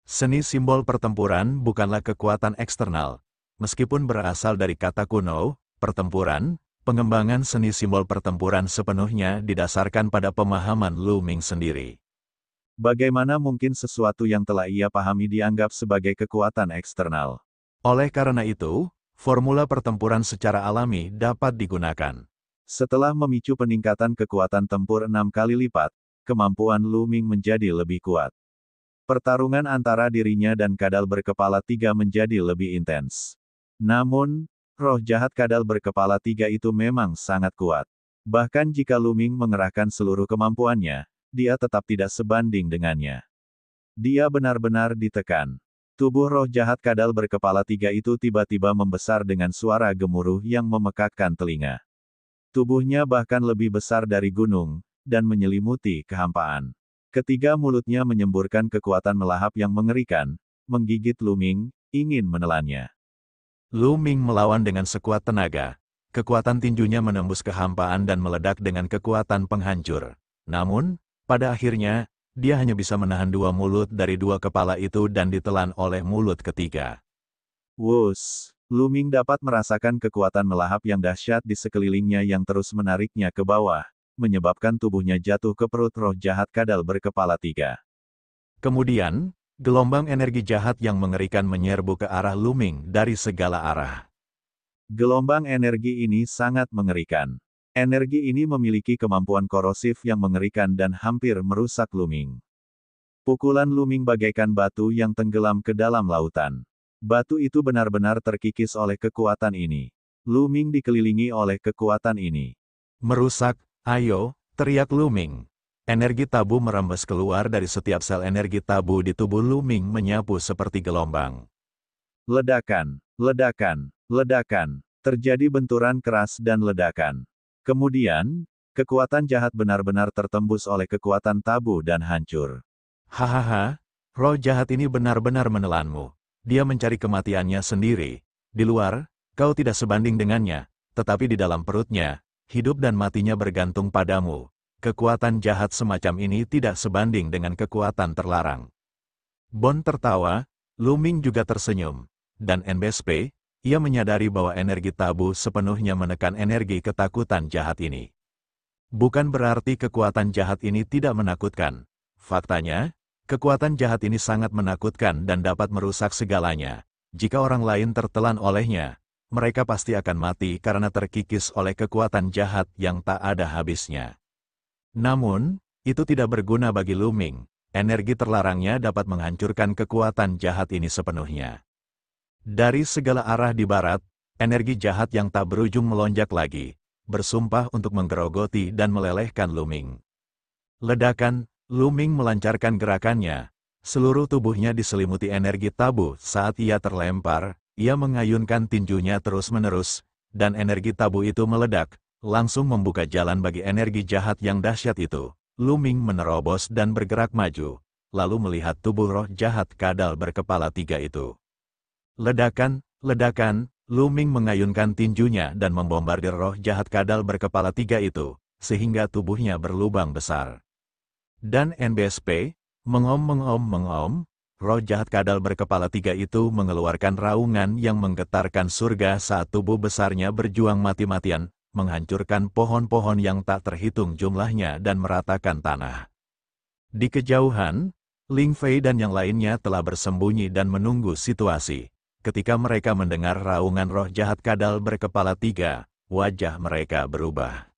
Speaker 2: Seni simbol pertempuran bukanlah kekuatan eksternal. Meskipun berasal dari kata kuno, pertempuran, pengembangan seni simbol pertempuran sepenuhnya didasarkan pada pemahaman Lu Ming sendiri.
Speaker 1: Bagaimana mungkin sesuatu yang telah ia pahami dianggap sebagai kekuatan eksternal?
Speaker 2: Oleh karena itu, formula pertempuran secara alami dapat digunakan.
Speaker 1: Setelah memicu peningkatan kekuatan tempur 6 kali lipat, kemampuan Lu Ming menjadi lebih kuat. Pertarungan antara dirinya dan kadal berkepala 3 menjadi lebih intens. Namun, roh jahat kadal berkepala 3 itu memang sangat kuat. Bahkan jika Lu Ming mengerahkan seluruh kemampuannya, dia tetap tidak sebanding dengannya. Dia benar-benar ditekan. Tubuh roh jahat kadal berkepala 3 itu tiba-tiba membesar dengan suara gemuruh yang memekakkan telinga. Tubuhnya bahkan lebih besar dari gunung, dan menyelimuti kehampaan. Ketiga mulutnya menyemburkan kekuatan melahap yang mengerikan, menggigit Lu Ming, ingin menelannya.
Speaker 2: Lu Ming melawan dengan sekuat tenaga. Kekuatan tinjunya menembus kehampaan dan meledak dengan kekuatan penghancur. Namun, pada akhirnya, dia hanya bisa menahan 2 mulut dari 2 kepala itu dan ditelan oleh mulut ketiga.
Speaker 1: Wus! Lu Ming dapat merasakan kekuatan melahap yang dahsyat di sekelilingnya yang terus menariknya ke bawah, menyebabkan tubuhnya jatuh ke perut roh jahat kadal berkepala 3.
Speaker 2: Kemudian, gelombang energi jahat yang mengerikan menyerbu ke arah Lu Ming dari segala arah.
Speaker 1: Gelombang energi ini sangat mengerikan. Energi ini memiliki kemampuan korosif yang mengerikan dan hampir merusak Lu Ming. Pukulan Lu Ming bagaikan batu yang tenggelam ke dalam lautan. Batu itu benar-benar terkikis oleh kekuatan ini. Lu Ming dikelilingi oleh kekuatan ini.
Speaker 2: Merusak, ayo, teriak Lu Ming. Energi tabu merembes keluar dari setiap sel energi tabu di tubuh Lu Ming menyapu seperti gelombang.
Speaker 1: Ledakan, ledakan, ledakan. Terjadi benturan keras dan ledakan. Kemudian, kekuatan jahat benar-benar tertembus oleh kekuatan tabu dan hancur.
Speaker 2: Hahaha, roh jahat ini benar-benar menelanmu. Dia mencari kematiannya sendiri. Di luar, kau tidak sebanding dengannya, tetapi di dalam perutnya, hidup dan matinya bergantung padamu. Kekuatan jahat semacam ini tidak sebanding dengan kekuatan terlarang. Bon tertawa, Lu Ming juga tersenyum. Dan NBSP, ia menyadari bahwa energi tabu sepenuhnya menekan energi ketakutan jahat ini. Bukan berarti kekuatan jahat ini tidak menakutkan. Faktanya, kekuatan jahat ini sangat menakutkan dan dapat merusak segalanya. Jika orang lain tertelan olehnya, mereka pasti akan mati karena terkikis oleh kekuatan jahat yang tak ada habisnya. Namun, itu tidak berguna bagi Lu Ming. Energi terlarangnya dapat menghancurkan kekuatan jahat ini sepenuhnya. Dari segala arah di barat, energi jahat yang tak berujung melonjak lagi, bersumpah untuk menggerogoti dan melelehkan Lu Ming. Ledakan, Lu Ming melancarkan gerakannya. Seluruh tubuhnya diselimuti energi tabu saat ia terlempar, ia mengayunkan tinjunya terus-menerus, dan energi tabu itu meledak, langsung membuka jalan bagi energi jahat yang dahsyat itu. Lu Ming menerobos dan bergerak maju, lalu melihat tubuh roh jahat kadal berkepala 3 itu. Ledakan, ledakan, Lu Ming mengayunkan tinjunya dan membombardir roh jahat kadal berkepala 3 itu, sehingga tubuhnya berlubang besar. Dan NBSP, mengom, roh jahat kadal berkepala 3 itu mengeluarkan raungan yang menggetarkan surga saat tubuh besarnya berjuang mati-matian, menghancurkan pohon-pohon yang tak terhitung jumlahnya dan meratakan tanah. Di kejauhan, Ling Fei dan yang lainnya telah bersembunyi dan menunggu situasi. Ketika mereka mendengar raungan roh jahat kadal berkepala 3, wajah mereka berubah.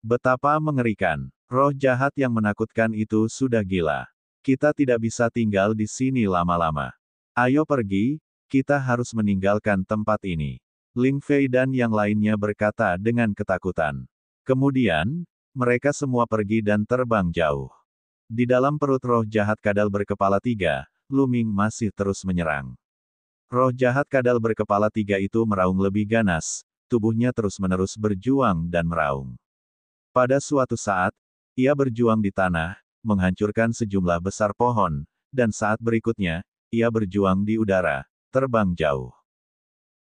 Speaker 1: Betapa mengerikan. Roh jahat yang menakutkan itu sudah gila. Kita tidak bisa tinggal di sini lama-lama. Ayo pergi, kita harus meninggalkan tempat ini. Ling Fei dan yang lainnya berkata dengan ketakutan. Kemudian, mereka semua pergi dan terbang jauh. Di dalam perut roh jahat kadal berkepala 3, Luming masih terus menyerang. Roh jahat kadal berkepala 3 itu meraung lebih ganas, tubuhnya terus-menerus berjuang dan meraung. Pada suatu saat, ia berjuang di tanah, menghancurkan sejumlah besar pohon, dan saat berikutnya, ia berjuang di udara, terbang jauh.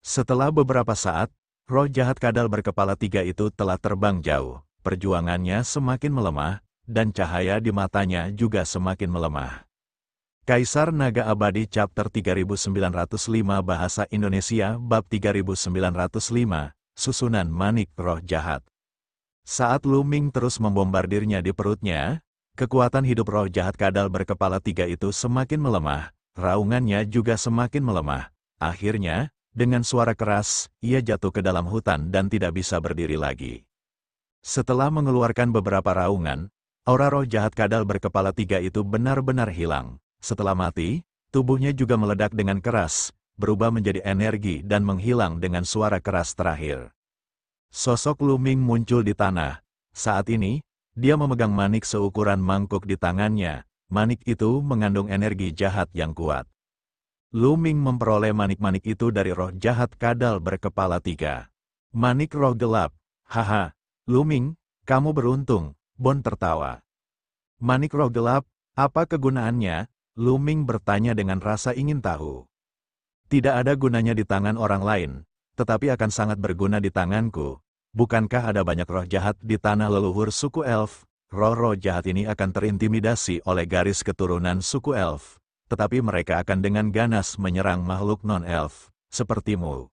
Speaker 2: Setelah beberapa saat, roh jahat kadal berkepala 3 itu telah terbang jauh. Perjuangannya semakin melemah, dan cahaya di matanya juga semakin melemah. Kaisar Naga Abadi Chapter 3905 Bahasa Indonesia Bab 3905, Susunan Manik Roh Jahat. Saat Luming terus membombardirnya di perutnya, kekuatan hidup roh jahat kadal berkepala 3 itu semakin melemah, raungannya juga semakin melemah. Akhirnya, dengan suara keras, ia jatuh ke dalam hutan dan tidak bisa berdiri lagi. Setelah mengeluarkan beberapa raungan, aura roh jahat kadal berkepala 3 itu benar-benar hilang. Setelah mati, tubuhnya juga meledak dengan keras, berubah menjadi energi dan menghilang dengan suara keras terakhir. Sosok Luming muncul di tanah. Saat ini, dia memegang manik seukuran mangkuk di tangannya. Manik itu mengandung energi jahat yang kuat. Luming memperoleh manik-manik itu dari roh jahat kadal berkepala 3. Manik roh gelap. Haha, Luming, kamu beruntung, Bon tertawa. Manik roh gelap, apa kegunaannya? Luming bertanya dengan rasa ingin tahu. Tidak ada gunanya di tangan orang lain, tetapi akan sangat berguna di tanganku. Bukankah ada banyak roh jahat di tanah leluhur suku elf? Roh-roh jahat ini akan terintimidasi oleh garis keturunan suku elf, tetapi mereka akan dengan ganas menyerang makhluk non-elf, sepertimu.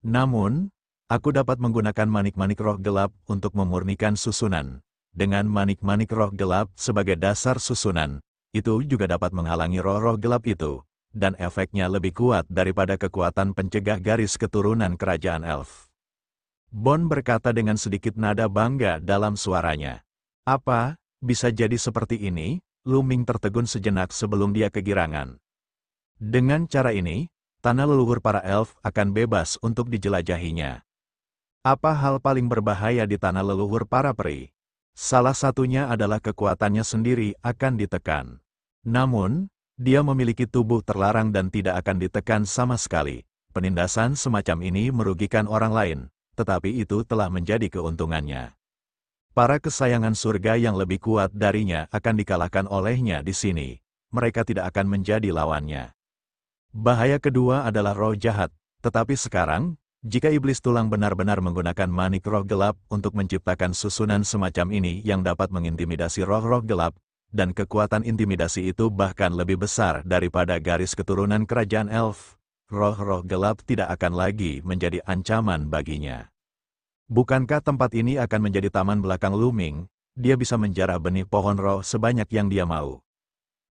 Speaker 2: Namun, aku dapat menggunakan manik-manik roh gelap untuk memurnikan susunan. Dengan manik-manik roh gelap sebagai dasar susunan, itu juga dapat menghalangi roh-roh gelap itu, dan efeknya lebih kuat daripada kekuatan pencegah garis keturunan kerajaan elf. Bon berkata dengan sedikit nada bangga dalam suaranya. Apa, bisa jadi seperti ini? Luming tertegun sejenak sebelum dia kegirangan. Dengan cara ini, tanah leluhur para elf akan bebas untuk dijelajahinya. Apa hal paling berbahaya di tanah leluhur para peri? Salah satunya adalah kekuatannya sendiri akan ditekan. Namun, dia memiliki tubuh terlarang dan tidak akan ditekan sama sekali. Penindasan semacam ini merugikan orang lain, tetapi itu telah menjadi keuntungannya. Para kesayangan surga yang lebih kuat darinya akan dikalahkan olehnya di sini. Mereka tidak akan menjadi lawannya. Bahaya kedua adalah roh jahat, tetapi sekarang, jika iblis tulang benar-benar menggunakan manik roh gelap untuk menciptakan susunan semacam ini yang dapat mengintimidasi roh-roh gelap, dan kekuatan intimidasi itu bahkan lebih besar daripada garis keturunan kerajaan elf, roh-roh gelap tidak akan lagi menjadi ancaman baginya. Bukankah tempat ini akan menjadi taman belakang Luming? Dia bisa menjarah benih pohon roh sebanyak yang dia mau.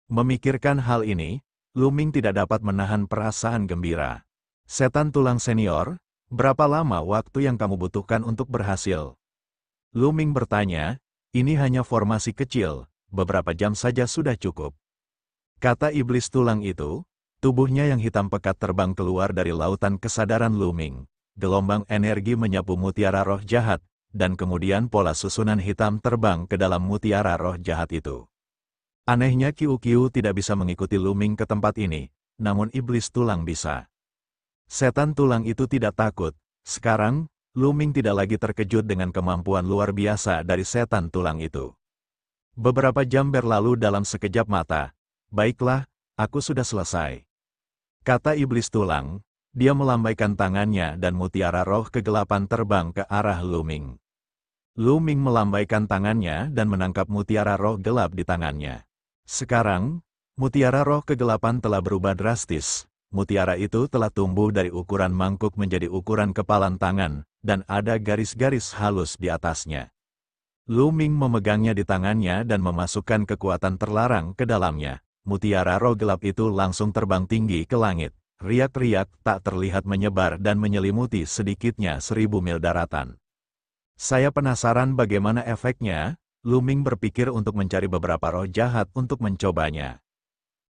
Speaker 2: Memikirkan hal ini, Luming tidak dapat menahan perasaan gembira. Setan tulang senior, berapa lama waktu yang kamu butuhkan untuk berhasil? Luming bertanya, ini hanya formasi kecil, beberapa jam saja sudah cukup. Kata iblis tulang itu, tubuhnya yang hitam pekat terbang keluar dari lautan kesadaran Luming. Gelombang energi menyapu mutiara roh jahat, dan kemudian pola susunan hitam terbang ke dalam mutiara roh jahat itu. Anehnya Kiu-Kiu tidak bisa mengikuti Luming ke tempat ini, namun iblis tulang bisa. Setan tulang itu tidak takut. Sekarang, Luming tidak lagi terkejut dengan kemampuan luar biasa dari setan tulang itu. Beberapa jam berlalu dalam sekejap mata. Baiklah, aku sudah selesai. Kata iblis tulang, dia melambaikan tangannya dan mutiara roh kegelapan terbang ke arah Luming. Luming melambaikan tangannya dan menangkap mutiara roh gelap di tangannya. Sekarang, mutiara roh kegelapan telah berubah drastis. Mutiara itu telah tumbuh dari ukuran mangkuk menjadi ukuran kepalan tangan, dan ada garis-garis halus di atasnya. Luming memegangnya di tangannya dan memasukkan kekuatan terlarang ke dalamnya. Mutiara roh gelap itu langsung terbang tinggi ke langit. Riak-riak tak terlihat menyebar dan menyelimuti sedikitnya 1000 mil daratan. Saya penasaran bagaimana efeknya. Luming berpikir untuk mencari beberapa roh jahat untuk mencobanya.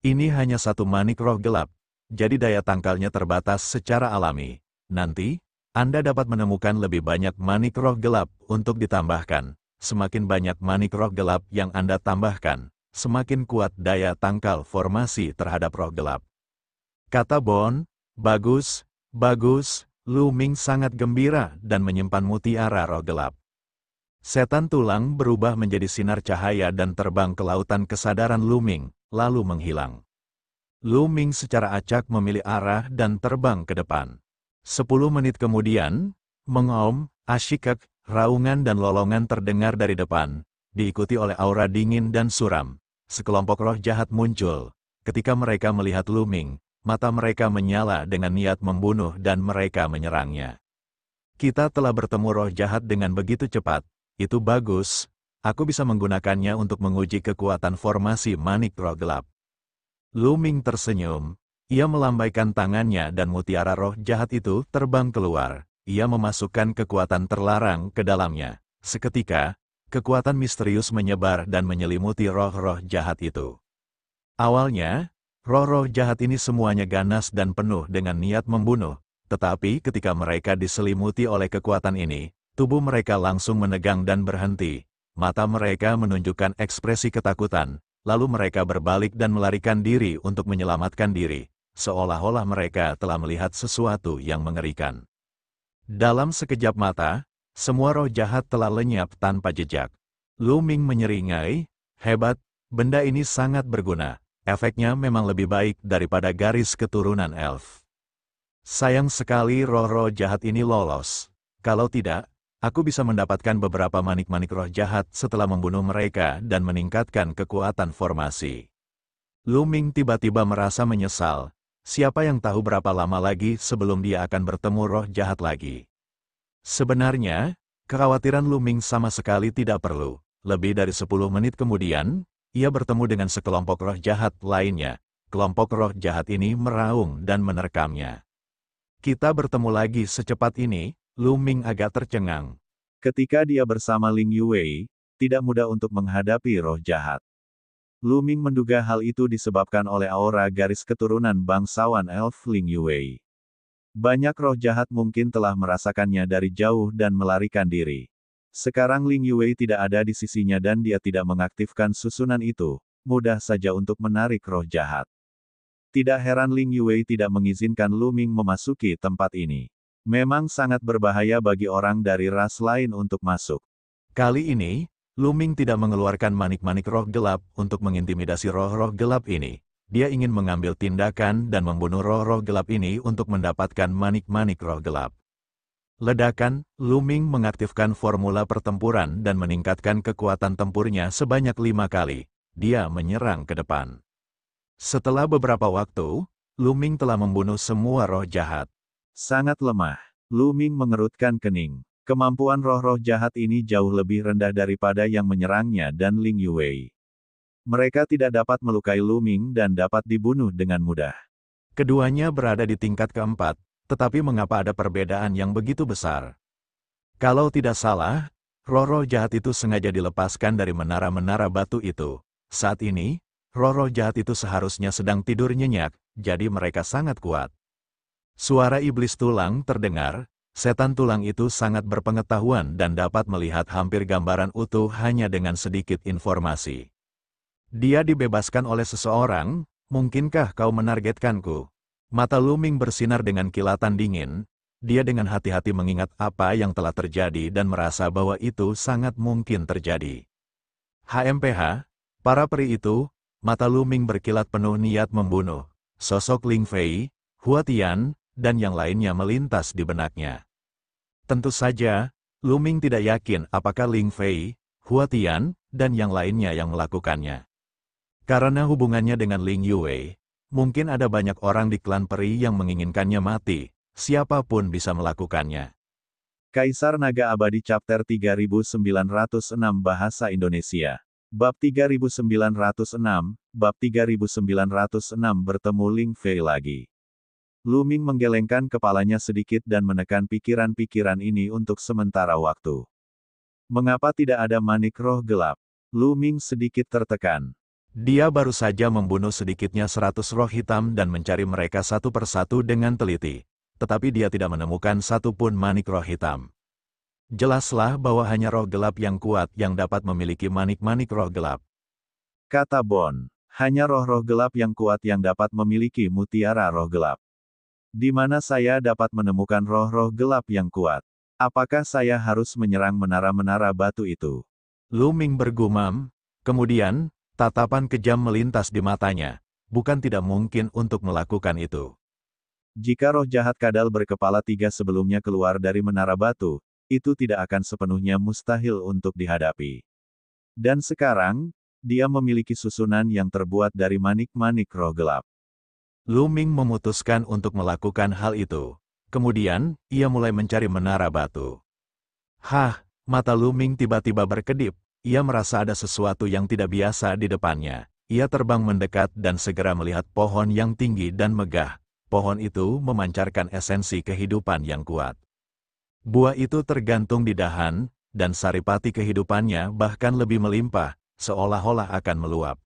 Speaker 2: Ini hanya satu manik roh gelap, jadi daya tangkalnya terbatas secara alami. Nanti, Anda dapat menemukan lebih banyak manik roh gelap untuk ditambahkan. Semakin banyak manik roh gelap yang Anda tambahkan, semakin kuat daya tangkal formasi terhadap roh gelap. Kata Bond, bagus, bagus, Lu Ming sangat gembira dan menyimpan mutiara roh gelap. Setan tulang berubah menjadi sinar cahaya dan terbang ke lautan kesadaran Lu Ming, lalu menghilang. Lu Ming secara acak memilih arah dan terbang ke depan. 10 menit kemudian, mengaum, asyikek, raungan dan lolongan terdengar dari depan, diikuti oleh aura dingin dan suram. Sekelompok roh jahat muncul. Ketika mereka melihat Lu Ming, mata mereka menyala dengan niat membunuh dan mereka menyerangnya. Kita telah bertemu roh jahat dengan begitu cepat. Itu bagus, aku bisa menggunakannya untuk menguji kekuatan formasi manik roh gelap. Lu Ming tersenyum. Ia melambaikan tangannya dan mutiara roh jahat itu terbang keluar. Ia memasukkan kekuatan terlarang ke dalamnya. Seketika, kekuatan misterius menyebar dan menyelimuti roh-roh jahat itu. Awalnya, roh-roh jahat ini semuanya ganas dan penuh dengan niat membunuh. Tetapi ketika mereka diselimuti oleh kekuatan ini, tubuh mereka langsung menegang dan berhenti. Mata mereka menunjukkan ekspresi ketakutan. Lalu mereka berbalik dan melarikan diri untuk menyelamatkan diri, seolah-olah mereka telah melihat sesuatu yang mengerikan. Dalam sekejap mata, semua roh jahat telah lenyap tanpa jejak. Lu Ming menyeringai, hebat, benda ini sangat berguna. Efeknya memang lebih baik daripada garis keturunan elf. Sayang sekali roh-roh jahat ini lolos. Kalau tidak, aku bisa mendapatkan beberapa manik-manik roh jahat setelah membunuh mereka dan meningkatkan kekuatan formasi. Lu Ming tiba-tiba merasa menyesal. Siapa yang tahu berapa lama lagi sebelum dia akan bertemu roh jahat lagi. Sebenarnya, kekhawatiran Lu Ming sama sekali tidak perlu. Lebih dari 10 menit kemudian, ia bertemu dengan sekelompok roh jahat lainnya. Kelompok roh jahat ini meraung dan menerkamnya. Kita bertemu lagi secepat ini. Lu Ming agak tercengang.
Speaker 1: Ketika dia bersama Ling Yue, tidak mudah untuk menghadapi roh jahat. Lu Ming menduga hal itu disebabkan oleh aura garis keturunan bangsawan elf Ling Yue. Banyak roh jahat mungkin telah merasakannya dari jauh dan melarikan diri. Sekarang Ling Yue tidak ada di sisinya dan dia tidak mengaktifkan susunan itu, mudah saja untuk menarik roh jahat. Tidak heran Ling Yue tidak mengizinkan Lu Ming memasuki tempat ini. Memang sangat berbahaya bagi orang dari ras lain untuk masuk.
Speaker 2: Kali ini, Lu Ming tidak mengeluarkan manik-manik roh gelap untuk mengintimidasi roh-roh gelap ini. Dia ingin mengambil tindakan dan membunuh roh-roh gelap ini untuk mendapatkan manik-manik roh gelap. Ledakan, Lu Ming mengaktifkan formula pertempuran dan meningkatkan kekuatan tempurnya sebanyak 5 kali. Dia menyerang ke depan. Setelah beberapa waktu, Lu Ming telah membunuh semua roh jahat.
Speaker 1: Sangat lemah. Lu Ming mengerutkan kening. Kemampuan roh-roh jahat ini jauh lebih rendah daripada yang menyerangnya dan Ling Yue. Mereka tidak dapat melukai Lu Ming dan dapat dibunuh dengan mudah.
Speaker 2: Keduanya berada di tingkat keempat, tetapi mengapa ada perbedaan yang begitu besar? Kalau tidak salah, roh-roh jahat itu sengaja dilepaskan dari menara-menara batu itu. Saat ini, roh-roh jahat itu seharusnya sedang tidur nyenyak, jadi mereka sangat kuat. Suara iblis tulang terdengar. Setan tulang itu sangat berpengetahuan dan dapat melihat hampir gambaran utuh hanya dengan sedikit informasi. Dia dibebaskan oleh seseorang, mungkinkah kau menargetkanku? Mata Lu Ming bersinar dengan kilatan dingin. Dia dengan hati-hati mengingat apa yang telah terjadi dan merasa bahwa itu sangat mungkin terjadi. HMPH, para peri itu, mata Lu Ming berkilat penuh niat membunuh. Sosok Ling Fei, Hua Tian, dan yang lainnya melintas di benaknya. Tentu saja, Lu Ming tidak yakin apakah Ling Fei, Hua Tian, dan yang lainnya yang melakukannya. Karena hubungannya dengan Ling Yue, mungkin ada banyak orang di klan peri yang menginginkannya mati, siapapun bisa melakukannya.
Speaker 1: Kaisar Naga Abadi Chapter 3906 Bahasa Indonesia. Bab 3906, Bab 3906 bertemu Ling Fei lagi. Lu Ming menggelengkan kepalanya sedikit dan menekan pikiran-pikiran ini untuk sementara waktu. Mengapa tidak ada manik roh gelap? Lu Ming sedikit tertekan.
Speaker 2: Dia baru saja membunuh sedikitnya 100 roh hitam dan mencari mereka satu persatu dengan teliti. Tetapi dia tidak menemukan satu pun manik roh hitam. Jelaslah bahwa hanya roh gelap yang kuat yang dapat memiliki manik-manik roh gelap.
Speaker 1: Kata Bond. Hanya roh-roh gelap yang kuat yang dapat memiliki mutiara roh gelap. Di mana saya dapat menemukan roh-roh gelap yang kuat? Apakah saya harus menyerang menara-menara batu itu?
Speaker 2: Lu Ming bergumam, kemudian, tatapan kejam melintas di matanya. Bukan tidak mungkin untuk melakukan itu.
Speaker 1: Jika roh jahat kadal berkepala 3 sebelumnya keluar dari menara batu, itu tidak akan sepenuhnya mustahil untuk dihadapi. Dan sekarang, dia memiliki susunan yang terbuat dari manik-manik roh gelap.
Speaker 2: Lu Ming memutuskan untuk melakukan hal itu. Kemudian, ia mulai mencari menara batu. Hah, mata Lu Ming tiba-tiba berkedip. Ia merasa ada sesuatu yang tidak biasa di depannya. Ia terbang mendekat dan segera melihat pohon yang tinggi dan megah. Pohon itu memancarkan esensi kehidupan yang kuat. Buah itu tergantung di dahan, dan saripati kehidupannya bahkan lebih melimpah, seolah-olah akan meluap.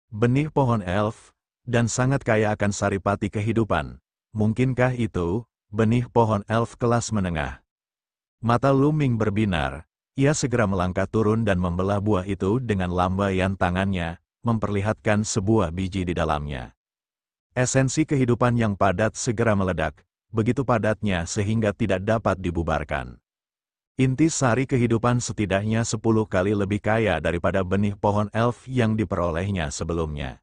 Speaker 2: Benih pohon elf, dan sangat kaya akan saripati kehidupan. Mungkinkah itu, benih pohon elf kelas menengah? Mata Lu Ming berbinar, ia segera melangkah turun dan membelah buah itu dengan lambaian tangannya, memperlihatkan sebuah biji di dalamnya. Esensi kehidupan yang padat segera meledak, begitu padatnya sehingga tidak dapat dibubarkan. Inti sari kehidupan setidaknya 10 kali lebih kaya daripada benih pohon elf yang diperolehnya sebelumnya.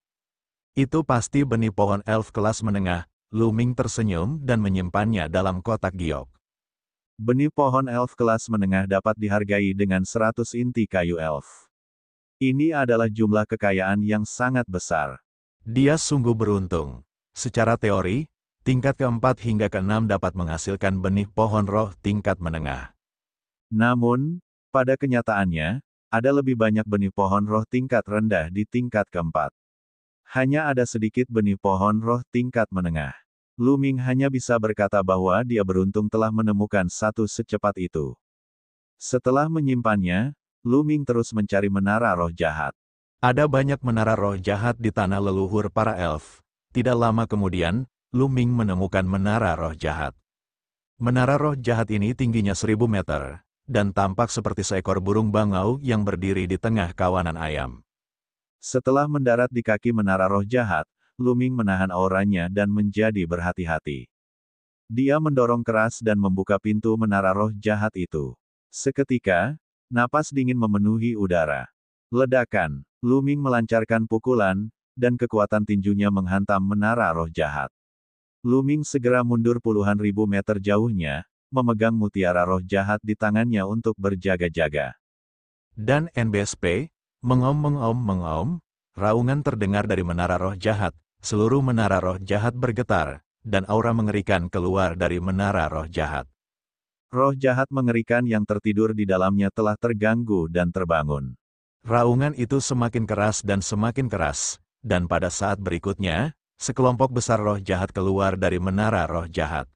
Speaker 2: Itu pasti benih pohon elf kelas menengah. Lu Ming tersenyum dan menyimpannya dalam kotak giok.
Speaker 1: Benih pohon elf kelas menengah dapat dihargai dengan 100 inti kayu elf. Ini adalah jumlah kekayaan yang sangat besar.
Speaker 2: Dia sungguh beruntung. Secara teori, tingkat keempat hingga keenam dapat menghasilkan benih pohon roh tingkat menengah.
Speaker 1: Namun, pada kenyataannya, ada lebih banyak benih pohon roh tingkat rendah di tingkat keempat. Hanya ada sedikit benih pohon roh tingkat menengah. Lu Ming hanya bisa berkata bahwa dia beruntung telah menemukan satu secepat itu. Setelah menyimpannya, Lu Ming terus mencari menara roh jahat.
Speaker 2: Ada banyak menara roh jahat di tanah leluhur para elf. Tidak lama kemudian, Lu Ming menemukan menara roh jahat. Menara roh jahat ini tingginya 1000 meter, dan tampak seperti seekor burung bangau yang berdiri di tengah kawanan ayam.
Speaker 1: Setelah mendarat di kaki menara roh jahat, Lu Ming menahan auranya dan menjadi berhati-hati. Dia mendorong keras dan membuka pintu menara roh jahat itu. Seketika, napas dingin memenuhi udara. Ledakan, Lu Ming melancarkan pukulan, dan kekuatan tinjunya menghantam menara roh jahat. Lu Ming segera mundur puluhan ribu meter jauhnya, memegang mutiara roh jahat di tangannya untuk berjaga-jaga.
Speaker 2: Dan NBSP, mengom, raungan terdengar dari menara roh jahat, seluruh menara roh jahat bergetar, dan aura mengerikan keluar dari menara roh jahat.
Speaker 1: Roh jahat mengerikan yang tertidur di dalamnya telah terganggu dan terbangun.
Speaker 2: Raungan itu semakin keras, dan pada saat berikutnya, sekelompok besar roh jahat keluar dari menara roh jahat.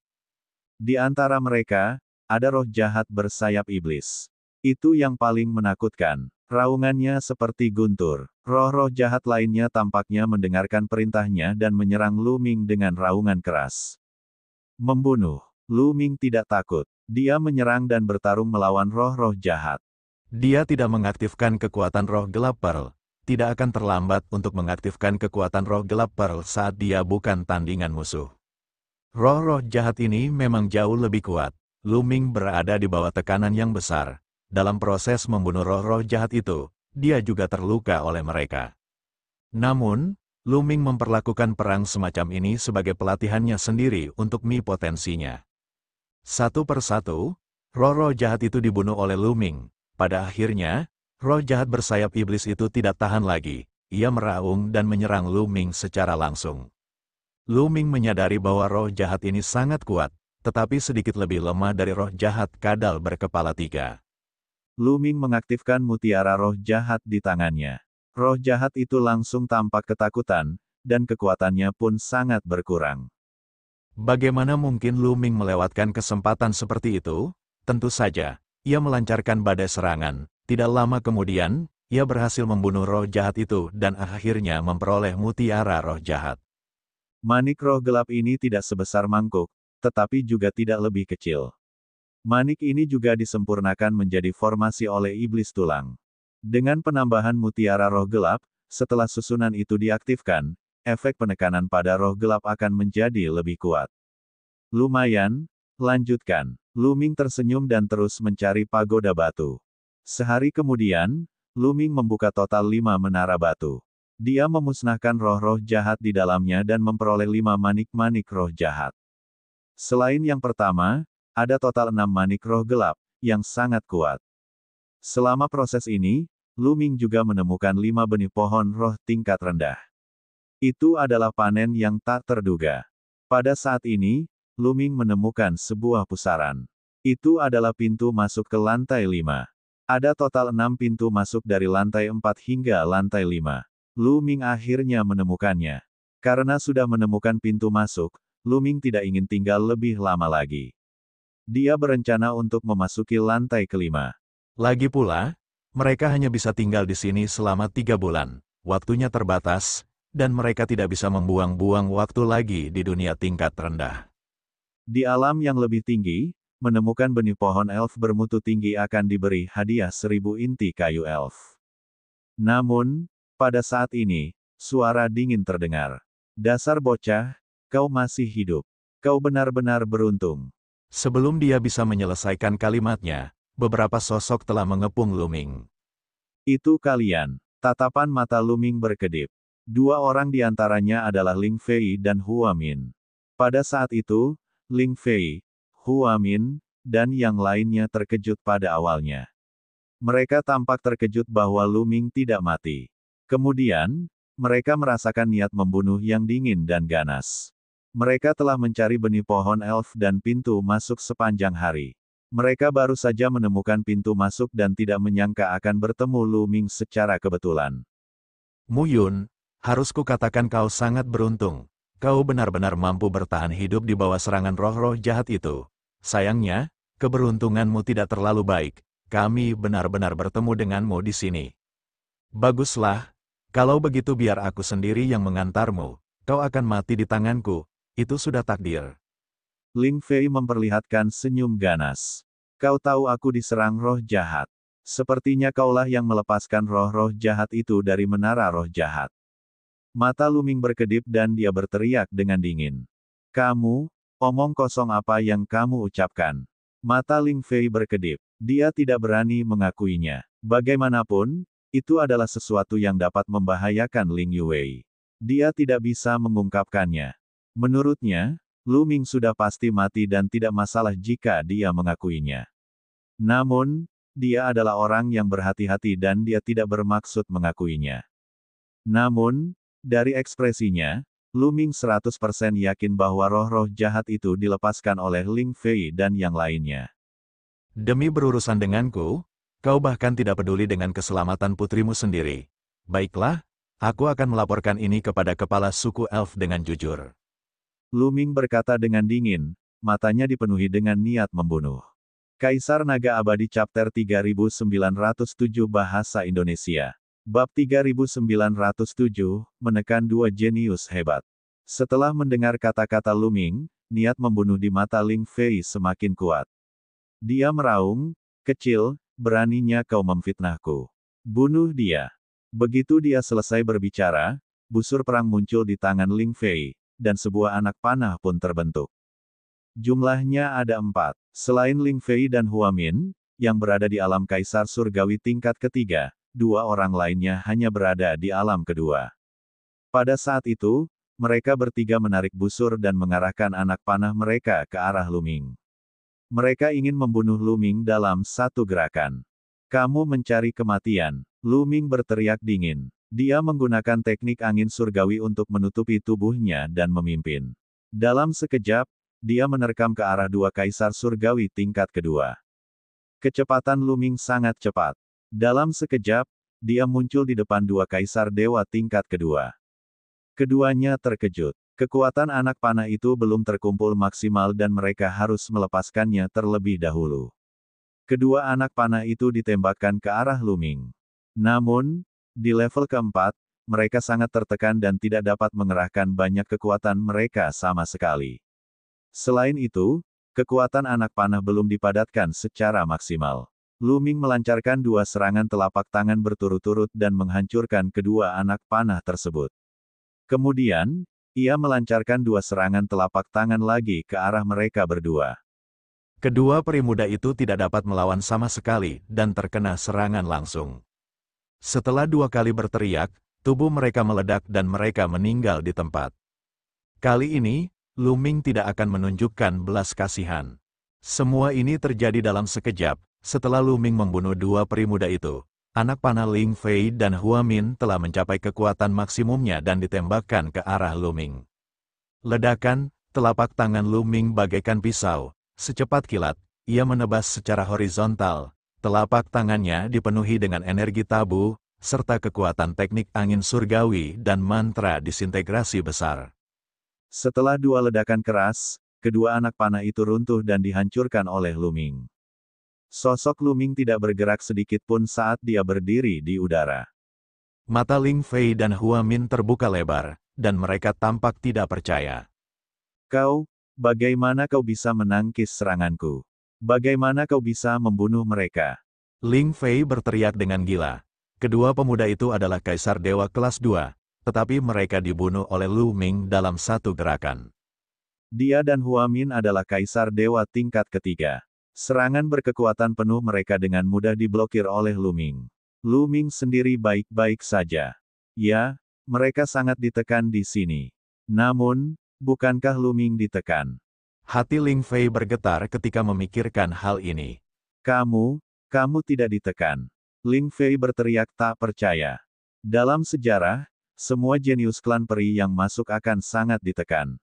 Speaker 1: Di antara mereka, ada roh jahat bersayap iblis. Itu yang paling menakutkan. Raungannya seperti guntur. Roh-roh jahat lainnya tampaknya mendengarkan perintahnya dan menyerang Lu Ming dengan raungan keras. Membunuh. Lu Ming tidak takut. Dia menyerang dan bertarung melawan roh-roh jahat.
Speaker 2: Dia tidak mengaktifkan kekuatan roh gelap Pearl. Tidak akan terlambat untuk mengaktifkan kekuatan roh gelap Pearl saat dia bukan tandingan musuh. Roh-roh jahat ini memang jauh lebih kuat. Lu Ming berada di bawah tekanan yang besar. Dalam proses membunuh roh-roh jahat itu, dia juga terluka oleh mereka. Namun, Lu Ming memperlakukan perang semacam ini sebagai pelatihannya sendiri untuk potensinya. Satu persatu, roh-roh jahat itu dibunuh oleh Lu Ming. Pada akhirnya, roh jahat bersayap iblis itu tidak tahan lagi. Ia meraung dan menyerang Lu Ming secara langsung. Lu Ming menyadari bahwa roh jahat ini sangat kuat, tetapi sedikit lebih lemah dari roh jahat kadal berkepala 3.
Speaker 1: Lu Ming mengaktifkan mutiara roh jahat di tangannya. Roh jahat itu langsung tampak ketakutan, dan kekuatannya pun sangat berkurang.
Speaker 2: Bagaimana mungkin Lu Ming melewatkan kesempatan seperti itu? Tentu saja, ia melancarkan badai serangan. Tidak lama kemudian, ia berhasil membunuh roh jahat itu dan akhirnya memperoleh mutiara roh jahat.
Speaker 1: Manik roh gelap ini tidak sebesar mangkuk, tetapi juga tidak lebih kecil. Manik ini juga disempurnakan menjadi formasi oleh iblis tulang. Dengan penambahan mutiara roh gelap, Setelah susunan itu diaktifkan, efek penekanan pada roh gelap akan menjadi lebih kuat. Lumayan, lanjutkan. Luming tersenyum dan terus mencari pagoda batu. Sehari kemudian, Luming membuka total 5 menara batu. Dia memusnahkan roh-roh jahat di dalamnya dan memperoleh 5 manik-manik roh jahat. Selain yang pertama, ada total 6 manik roh gelap, yang sangat kuat. Selama proses ini, Luming juga menemukan 5 benih pohon roh tingkat rendah. Itu adalah panen yang tak terduga. Pada saat ini, Luming menemukan sebuah pusaran. Itu adalah pintu masuk ke lantai 5. Ada total 6 pintu masuk dari lantai 4 hingga lantai 5. Luming akhirnya menemukannya. Karena sudah menemukan pintu masuk, Luming tidak ingin tinggal lebih lama lagi. Dia berencana untuk memasuki lantai kelima.
Speaker 2: Lagi pula, mereka hanya bisa tinggal di sini selama 3 bulan. Waktunya terbatas, dan mereka tidak bisa membuang-buang waktu lagi di dunia tingkat rendah.
Speaker 1: Di alam yang lebih tinggi, menemukan benih pohon elf bermutu tinggi akan diberi hadiah 1000 inti kayu elf. Namun, pada saat ini, suara dingin terdengar. Dasar bocah, kau masih hidup. Kau benar-benar beruntung.
Speaker 2: Sebelum dia bisa menyelesaikan kalimatnya, beberapa sosok telah mengepung Luming.
Speaker 1: Itu kalian. Tatapan mata Luming berkedip. 2 orang di antaranya adalah Ling Fei dan Hua Min. Pada saat itu, Ling Fei, Hua Min, dan yang lainnya terkejut pada awalnya. Mereka tampak terkejut bahwa Luming tidak mati. Kemudian, mereka merasakan niat membunuh yang dingin dan ganas. Mereka telah mencari benih pohon elf dan pintu masuk sepanjang hari. Mereka baru saja menemukan pintu masuk dan tidak menyangka akan bertemu Luming secara kebetulan.
Speaker 2: Muyun, harus kukatakan kau sangat beruntung. Kau benar-benar mampu bertahan hidup di bawah serangan roh-roh jahat itu. Sayangnya, keberuntunganmu tidak terlalu baik. Kami benar-benar bertemu denganmu di sini. Baguslah. Kalau begitu biar aku sendiri yang mengantarmu. Kau akan mati di tanganku. Itu sudah takdir.
Speaker 1: Ling Fei memperlihatkan senyum ganas. Kau tahu aku diserang roh jahat. Sepertinya kaulah yang melepaskan roh-roh jahat itu dari menara roh jahat. Mata Luming berkedip dan dia berteriak dengan dingin. Kamu, omong kosong apa yang kamu ucapkan? Mata Ling Fei berkedip. Dia tidak berani mengakuinya. Bagaimanapun, itu adalah sesuatu yang dapat membahayakan Ling Yue. Dia tidak bisa mengungkapkannya. Menurutnya, Luming sudah pasti mati dan tidak masalah jika dia mengakuinya. Namun, dia adalah orang yang berhati-hati dan dia tidak bermaksud mengakuinya. Namun, dari ekspresinya, Luming 100% yakin bahwa roh-roh jahat itu dilepaskan oleh Ling Fei dan yang lainnya.
Speaker 2: Demi berurusan denganku, kau bahkan tidak peduli dengan keselamatan putrimu sendiri. Baiklah, aku akan melaporkan ini kepada kepala suku elf dengan jujur.
Speaker 1: Luming berkata dengan dingin, matanya dipenuhi dengan niat membunuh. Kaisar Naga Abadi Chapter 3907 Bahasa Indonesia. Bab 3907, menekan 2 jenius hebat. Setelah mendengar kata-kata Luming, niat membunuh di mata Ling Fei semakin kuat. Dia meraung, kecil, beraninya kau memfitnahku. Bunuh dia. Begitu dia selesai berbicara, busur perang muncul di tangan Ling Fei, dan sebuah anak panah pun terbentuk. Jumlahnya ada 4. Selain Ling Fei dan Hua Min, yang berada di alam Kaisar Surgawi tingkat ketiga, 2 orang lainnya hanya berada di alam kedua. Pada saat itu, mereka bertiga menarik busur dan mengarahkan anak panah mereka ke arah Luming. Mereka ingin membunuh Luming dalam satu gerakan. Kamu mencari kematian. Luming berteriak dingin. Dia menggunakan teknik angin surgawi untuk menutupi tubuhnya dan memimpin. Dalam sekejap, dia menerkam ke arah 2 kaisar surgawi tingkat kedua. Kecepatan Luming sangat cepat. Dalam sekejap, dia muncul di depan 2 kaisar dewa tingkat kedua. Keduanya terkejut. Kekuatan anak panah itu belum terkumpul maksimal dan mereka harus melepaskannya terlebih dahulu. Kedua anak panah itu ditembakkan ke arah Luming. Namun, di level keempat, mereka sangat tertekan dan tidak dapat mengerahkan banyak kekuatan mereka sama sekali. Selain itu, kekuatan anak panah belum dipadatkan secara maksimal. Luming melancarkan dua serangan telapak tangan berturut-turut dan menghancurkan kedua anak panah tersebut. Kemudian, ia melancarkan dua serangan telapak tangan lagi ke arah mereka berdua.
Speaker 2: Kedua peri muda itu tidak dapat melawan sama sekali dan terkena serangan langsung. Setelah dua kali berteriak, tubuh mereka meledak dan mereka meninggal di tempat. Kali ini, Luming tidak akan menunjukkan belas kasihan. Semua ini terjadi dalam sekejap. Setelah Luming membunuh dua peri muda itu, anak panah Ling Fei dan Huamin telah mencapai kekuatan maksimumnya dan ditembakkan ke arah Luming. Ledakan, telapak tangan Luming bagaikan pisau. Secepat kilat, ia menebas secara horizontal. Telapak tangannya dipenuhi dengan energi tabu, serta kekuatan teknik angin surgawi dan mantra disintegrasi besar.
Speaker 1: Setelah dua ledakan keras, kedua anak panah itu runtuh dan dihancurkan oleh Luming. Sosok Luming tidak bergerak sedikit pun saat dia berdiri di udara.
Speaker 2: Mata Ling Fei dan Huamin terbuka lebar, dan mereka tampak tidak percaya.
Speaker 1: Bagaimana kau bisa menangkis seranganku? Bagaimana kau bisa membunuh mereka?
Speaker 2: Ling Fei berteriak dengan gila. Kedua pemuda itu adalah Kaisar Dewa kelas 2, tetapi mereka dibunuh oleh Luming dalam satu gerakan.
Speaker 1: Dia dan Huamin adalah Kaisar Dewa tingkat ketiga. Serangan berkekuatan penuh mereka dengan mudah diblokir oleh Luming. Luming sendiri baik-baik saja. Ya, mereka sangat ditekan di sini. Namun, bukankah Luming ditekan?
Speaker 2: Hati Ling Fei bergetar ketika memikirkan hal ini.
Speaker 1: Kamu tidak ditekan. Ling Fei berteriak tak percaya. Dalam sejarah, semua jenius klan peri yang masuk akan sangat ditekan.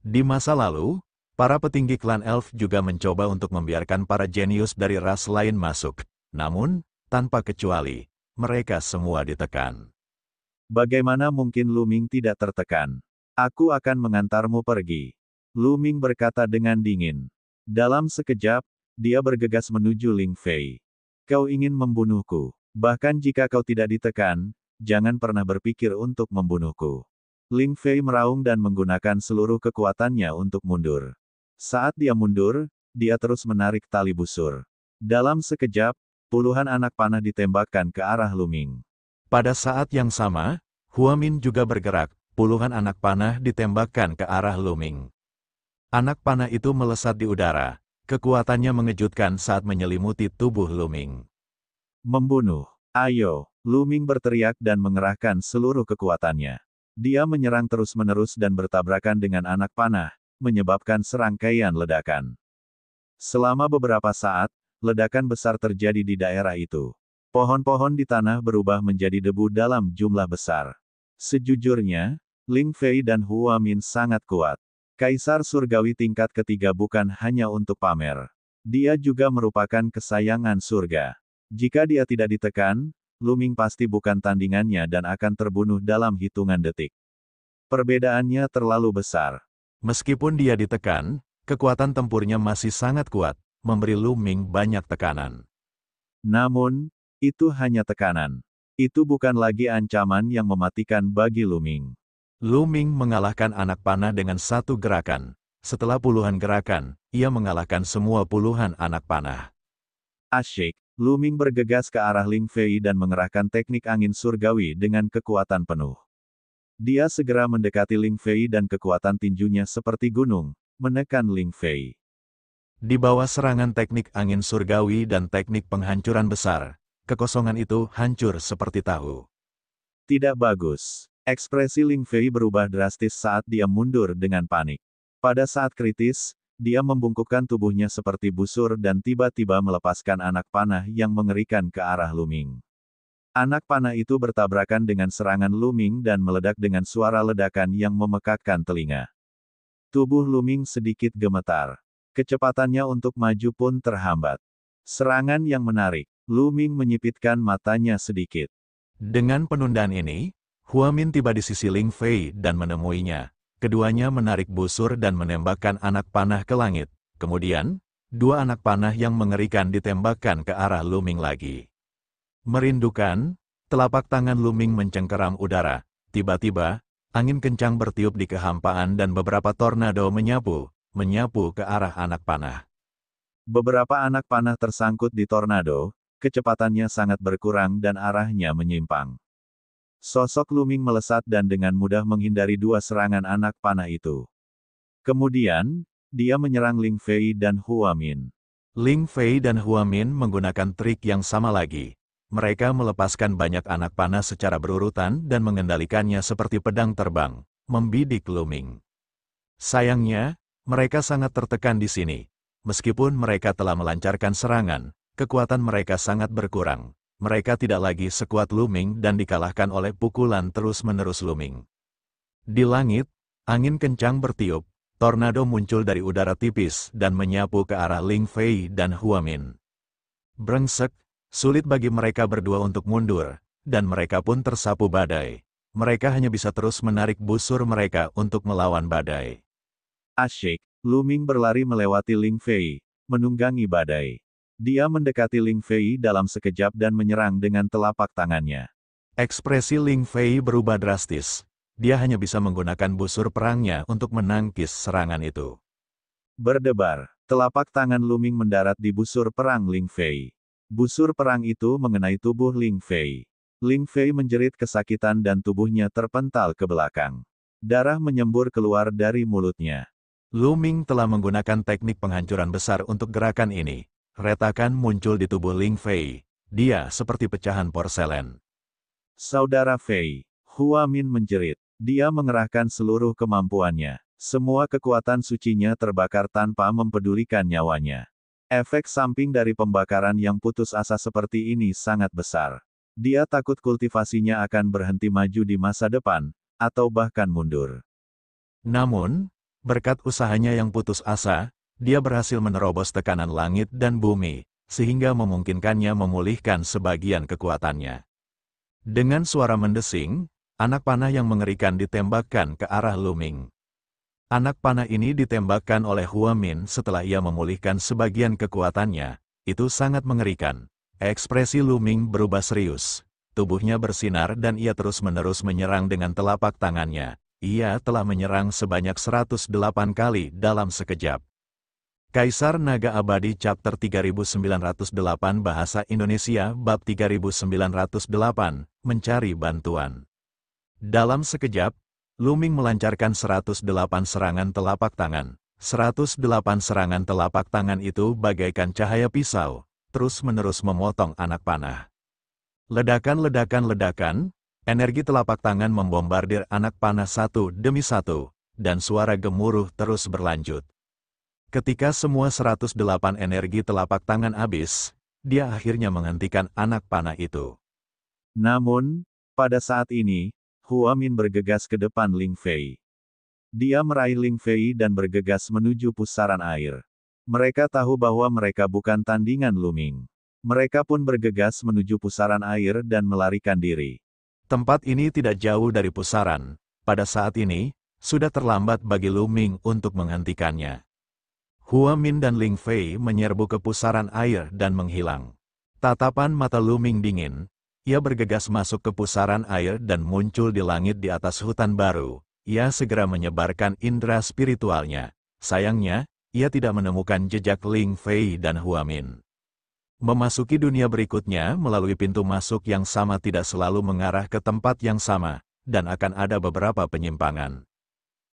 Speaker 2: Di masa lalu, para petinggi klan elf juga mencoba untuk membiarkan para jenius dari ras lain masuk. Namun, tanpa kecuali, mereka semua ditekan.
Speaker 1: Bagaimana mungkin Luming tidak tertekan? Aku akan mengantarmu pergi. Luming berkata dengan dingin. Dalam sekejap, dia bergegas menuju Ling Fei. Kau ingin membunuhku. Bahkan jika kau tidak ditekan, jangan pernah berpikir untuk membunuhku. Ling Fei meraung dan menggunakan seluruh kekuatannya untuk mundur. Saat dia mundur, dia terus menarik tali busur. Dalam sekejap, puluhan anak panah ditembakkan ke arah Luming.
Speaker 2: Pada saat yang sama, Huamin juga bergerak, puluhan anak panah ditembakkan ke arah Luming. Anak panah itu melesat di udara, kekuatannya mengejutkan saat menyelimuti tubuh Luming.
Speaker 1: Membunuh. Ayo, Luming berteriak dan mengerahkan seluruh kekuatannya. Dia menyerang terus-menerus dan bertabrakan dengan anak panah, menyebabkan serangkaian ledakan. Selama beberapa saat, ledakan besar terjadi di daerah itu. Pohon-pohon di tanah berubah menjadi debu dalam jumlah besar. Sejujurnya, Ling Fei dan Huamin sangat kuat. Kaisar Surgawi tingkat ketiga bukan hanya untuk pamer. Dia juga merupakan kesayangan surga. Jika dia tidak ditekan, Luming pasti bukan tandingannya dan akan terbunuh dalam hitungan detik. Perbedaannya terlalu besar.
Speaker 2: Meskipun dia ditekan, kekuatan tempurnya masih sangat kuat, memberi Luming banyak tekanan.
Speaker 1: Namun, itu hanya tekanan. Itu bukan lagi ancaman yang mematikan bagi Luming.
Speaker 2: Luming mengalahkan anak panah dengan satu gerakan. Setelah puluhan gerakan, ia mengalahkan semua puluhan anak panah.
Speaker 1: Asyik, Luming bergegas ke arah Ling Fei dan mengerahkan teknik angin surgawi dengan kekuatan penuh. Dia segera mendekati Ling Fei dan kekuatan tinjunya seperti gunung, menekan Ling Fei.
Speaker 2: Di bawah serangan teknik angin surgawi dan teknik penghancuran besar, kekosongan itu hancur seperti tahu.
Speaker 1: Tidak bagus. Ekspresi Ling Fei berubah drastis saat dia mundur dengan panik. Pada saat kritis, dia membungkukkan tubuhnya seperti busur dan tiba-tiba melepaskan anak panah yang mengerikan ke arah Luming. Anak panah itu bertabrakan dengan serangan Luming dan meledak dengan suara ledakan yang memekakkan telinga. Tubuh Luming sedikit gemetar. Kecepatannya untuk maju pun terhambat. Serangan yang menarik. Luming menyipitkan matanya sedikit.
Speaker 2: Dengan penundaan ini, Huamin tiba di sisi Ling Fei dan menemuinya. Keduanya menarik busur dan menembakkan anak panah ke langit. Kemudian, dua anak panah yang mengerikan ditembakkan ke arah Luming lagi. Merindukan, telapak tangan Luming mencengkeram udara. Tiba-tiba, angin kencang bertiup di kehampaan dan beberapa tornado menyapu ke arah anak panah.
Speaker 1: Beberapa anak panah tersangkut di tornado, kecepatannya sangat berkurang dan arahnya menyimpang. Sosok Luming melesat dan dengan mudah menghindari dua serangan anak panah itu. Kemudian, dia menyerang Ling Fei dan Hua Min.
Speaker 2: Ling Fei dan Hua Min menggunakan trik yang sama lagi. Mereka melepaskan banyak anak panah secara berurutan dan mengendalikannya seperti pedang terbang, membidik Luming. Sayangnya, mereka sangat tertekan di sini. Meskipun mereka telah melancarkan serangan, kekuatan mereka sangat berkurang. Mereka tidak lagi sekuat Luming dan dikalahkan oleh pukulan terus-menerus Luming. Di langit, angin kencang bertiup, tornado muncul dari udara tipis dan menyapu ke arah Ling Fei dan Hua Min. Brengsek, sulit bagi mereka berdua untuk mundur, dan mereka pun tersapu badai. Mereka hanya bisa terus menarik busur mereka untuk melawan badai.
Speaker 1: Asyik, Luming berlari melewati Ling Fei, menunggangi badai. Dia mendekati Ling Fei dalam sekejap dan menyerang dengan telapak tangannya.
Speaker 2: Ekspresi Ling Fei berubah drastis. Dia hanya bisa menggunakan busur perangnya untuk menangkis serangan itu.
Speaker 1: Berdebar, telapak tangan Luming mendarat di busur perang Ling Fei. Busur perang itu mengenai tubuh Ling Fei. Ling Fei menjerit kesakitan dan tubuhnya terpental ke belakang. Darah menyembur keluar dari mulutnya.
Speaker 2: Luming telah menggunakan teknik penghancuran besar untuk gerakan ini. Retakan muncul di tubuh Ling Fei. Dia seperti pecahan porselen.
Speaker 1: Saudara Fei, Hua Min menjerit. Dia mengerahkan seluruh kemampuannya. Semua kekuatan sucinya terbakar tanpa mempedulikan nyawanya. Efek samping dari pembakaran yang putus asa seperti ini sangat besar. Dia takut kultivasinya akan berhenti maju di masa depan, atau bahkan mundur.
Speaker 2: Namun, berkat usahanya yang putus asa, dia berhasil menerobos tekanan langit dan bumi, sehingga memungkinkannya memulihkan sebagian kekuatannya. Dengan suara mendesing, anak panah yang mengerikan ditembakkan ke arah Luming. Anak panah ini ditembakkan oleh Hua Min setelah ia memulihkan sebagian kekuatannya. Itu sangat mengerikan. Ekspresi Luming berubah serius. Tubuhnya bersinar dan ia terus-menerus menyerang dengan telapak tangannya. Ia telah menyerang sebanyak 108 kali dalam sekejap. Kaisar Naga Abadi Chapter 3908 Bahasa Indonesia Bab 3908 Mencari Bantuan. Dalam sekejap, Luming melancarkan 108 serangan telapak tangan. 108 serangan telapak tangan itu bagaikan cahaya pisau, terus-menerus memotong anak panah. Ledakan-ledakan-ledakan, energi telapak tangan membombardir anak panah satu demi satu, dan suara gemuruh terus berlanjut. Ketika semua 108 energi telapak tangan habis, dia akhirnya menghentikan anak panah itu.
Speaker 1: Namun, pada saat ini, Hua Min bergegas ke depan Ling Fei. Dia meraih Ling Fei dan bergegas menuju pusaran air. Mereka tahu bahwa mereka bukan tandingan Luming. Mereka pun bergegas menuju pusaran air dan melarikan diri.
Speaker 2: Tempat ini tidak jauh dari pusaran. Pada saat ini, sudah terlambat bagi Luming untuk menghentikannya. Hua Min dan Ling Fei menyerbu ke pusaran air dan menghilang. Tatapan mata Luming dingin. Ia bergegas masuk ke pusaran air dan muncul di langit di atas hutan baru. Ia segera menyebarkan indera spiritualnya. Sayangnya, ia tidak menemukan jejak Ling Fei dan Hua Min. Memasuki dunia berikutnya melalui pintu masuk yang sama tidak selalu mengarah ke tempat yang sama, dan akan ada beberapa penyimpangan.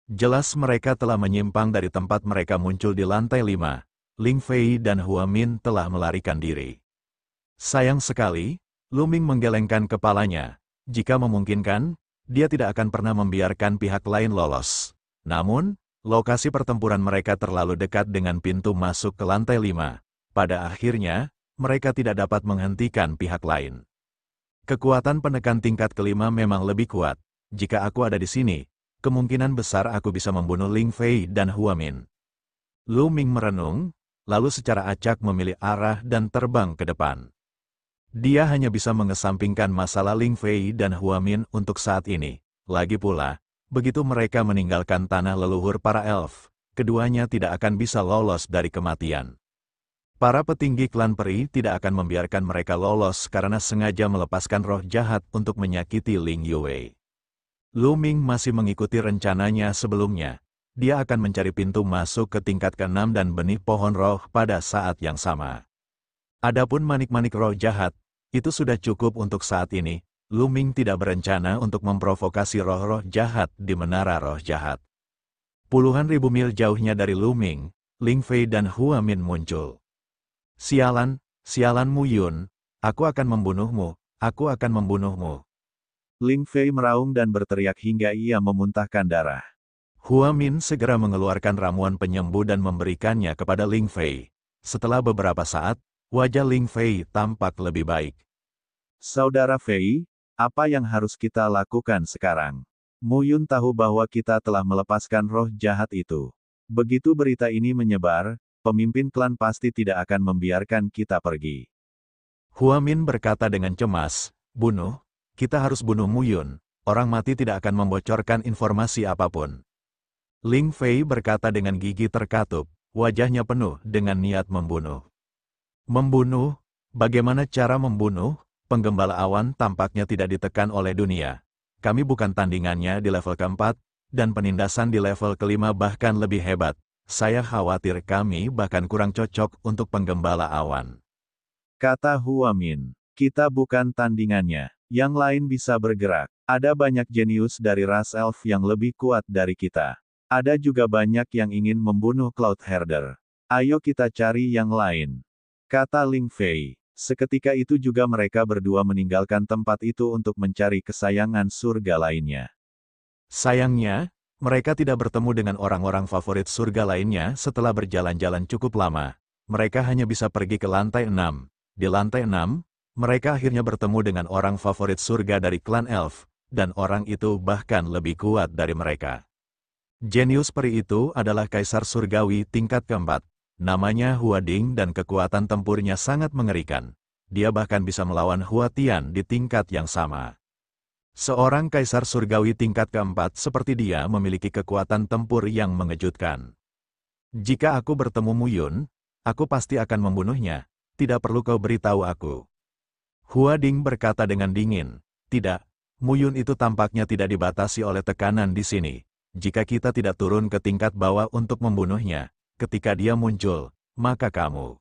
Speaker 2: Jelas mereka telah menyimpang dari tempat mereka muncul di lantai 5. Ling Fei dan Hua Min telah melarikan diri. Sayang sekali, Luming menggelengkan kepalanya. Jika memungkinkan, dia tidak akan pernah membiarkan pihak lain lolos. Namun, lokasi pertempuran mereka terlalu dekat dengan pintu masuk ke lantai 5. Pada akhirnya, mereka tidak dapat menghentikan pihak lain. Kekuatan penekan tingkat kelima memang lebih kuat. Jika aku ada di sini, kemungkinan besar aku bisa membunuh Ling Fei dan Hua Min. Luming merenung, lalu secara acak memilih arah dan terbang ke depan. Dia hanya bisa mengesampingkan masalah Ling Fei dan Hua Min untuk saat ini. Lagi pula, begitu mereka meninggalkan tanah leluhur para elf, keduanya tidak akan bisa lolos dari kematian. Para petinggi klan peri tidak akan membiarkan mereka lolos karena sengaja melepaskan roh jahat untuk menyakiti Ling Yue. Luming masih mengikuti rencananya sebelumnya. dia akan mencari pintu masuk ke tingkat ke-6 dan benih pohon roh pada saat yang sama. Adapun manik-manik roh jahat, itu sudah cukup untuk saat ini. Lu Ming tidak berencana untuk memprovokasi roh-roh jahat di menara roh jahat. Puluhan ribu mil jauhnya dari Lu Ming, Ling Fei dan Hua Min muncul. Sialan, sialan Mu Yun, aku akan membunuhmu, aku akan membunuhmu.
Speaker 1: Ling Fei meraung dan berteriak hingga ia memuntahkan darah.
Speaker 2: Hua Min segera mengeluarkan ramuan penyembuh dan memberikannya kepada Ling Fei. Setelah beberapa saat, wajah Ling Fei tampak lebih baik.
Speaker 1: Saudara Fei, apa yang harus kita lakukan sekarang? Mu Yun tahu bahwa kita telah melepaskan roh jahat itu. Begitu berita ini menyebar, pemimpin klan pasti tidak akan membiarkan kita pergi.
Speaker 2: Hua Min berkata dengan cemas, bunuh, kita harus bunuh Mu Yun. Orang mati tidak akan membocorkan informasi apapun. Ling Fei berkata dengan gigi terkatup, wajahnya penuh dengan niat membunuh. Membunuh? Bagaimana cara membunuh? Penggembala awan tampaknya tidak ditekan oleh dunia. Kami bukan tandingannya di level keempat, dan penindasan di level kelima bahkan lebih hebat. Saya khawatir kami bahkan kurang cocok untuk penggembala awan.
Speaker 1: Kata Hua Min, kita bukan tandingannya. Yang lain bisa bergerak. Ada banyak jenius dari ras elf yang lebih kuat dari kita. Ada juga banyak yang ingin membunuh Cloud Herder. Ayo kita cari yang lain. Kata Ling Fei. Seketika itu juga mereka berdua meninggalkan tempat itu untuk mencari kesayangan surga lainnya.
Speaker 2: Sayangnya, mereka tidak bertemu dengan orang-orang favorit surga lainnya setelah berjalan-jalan cukup lama. Mereka hanya bisa pergi ke lantai 6. Di lantai 6, mereka akhirnya bertemu dengan orang favorit surga dari klan elf, dan orang itu bahkan lebih kuat dari mereka. Jenius peri itu adalah Kaisar Surgawi tingkat keempat. Namanya Hua Ding dan kekuatan tempurnya sangat mengerikan. Dia bahkan bisa melawan Hua Tian di tingkat yang sama. Seorang Kaisar Surgawi tingkat keempat seperti dia memiliki kekuatan tempur yang mengejutkan. Jika aku bertemu Mu Yun, aku pasti akan membunuhnya. Tidak perlu kau beritahu aku. Hua Ding berkata dengan dingin. Tidak, Mu Yun itu tampaknya tidak dibatasi oleh tekanan di sini. Jika kita tidak turun ke tingkat bawah untuk membunuhnya, ketika dia muncul, maka kamu.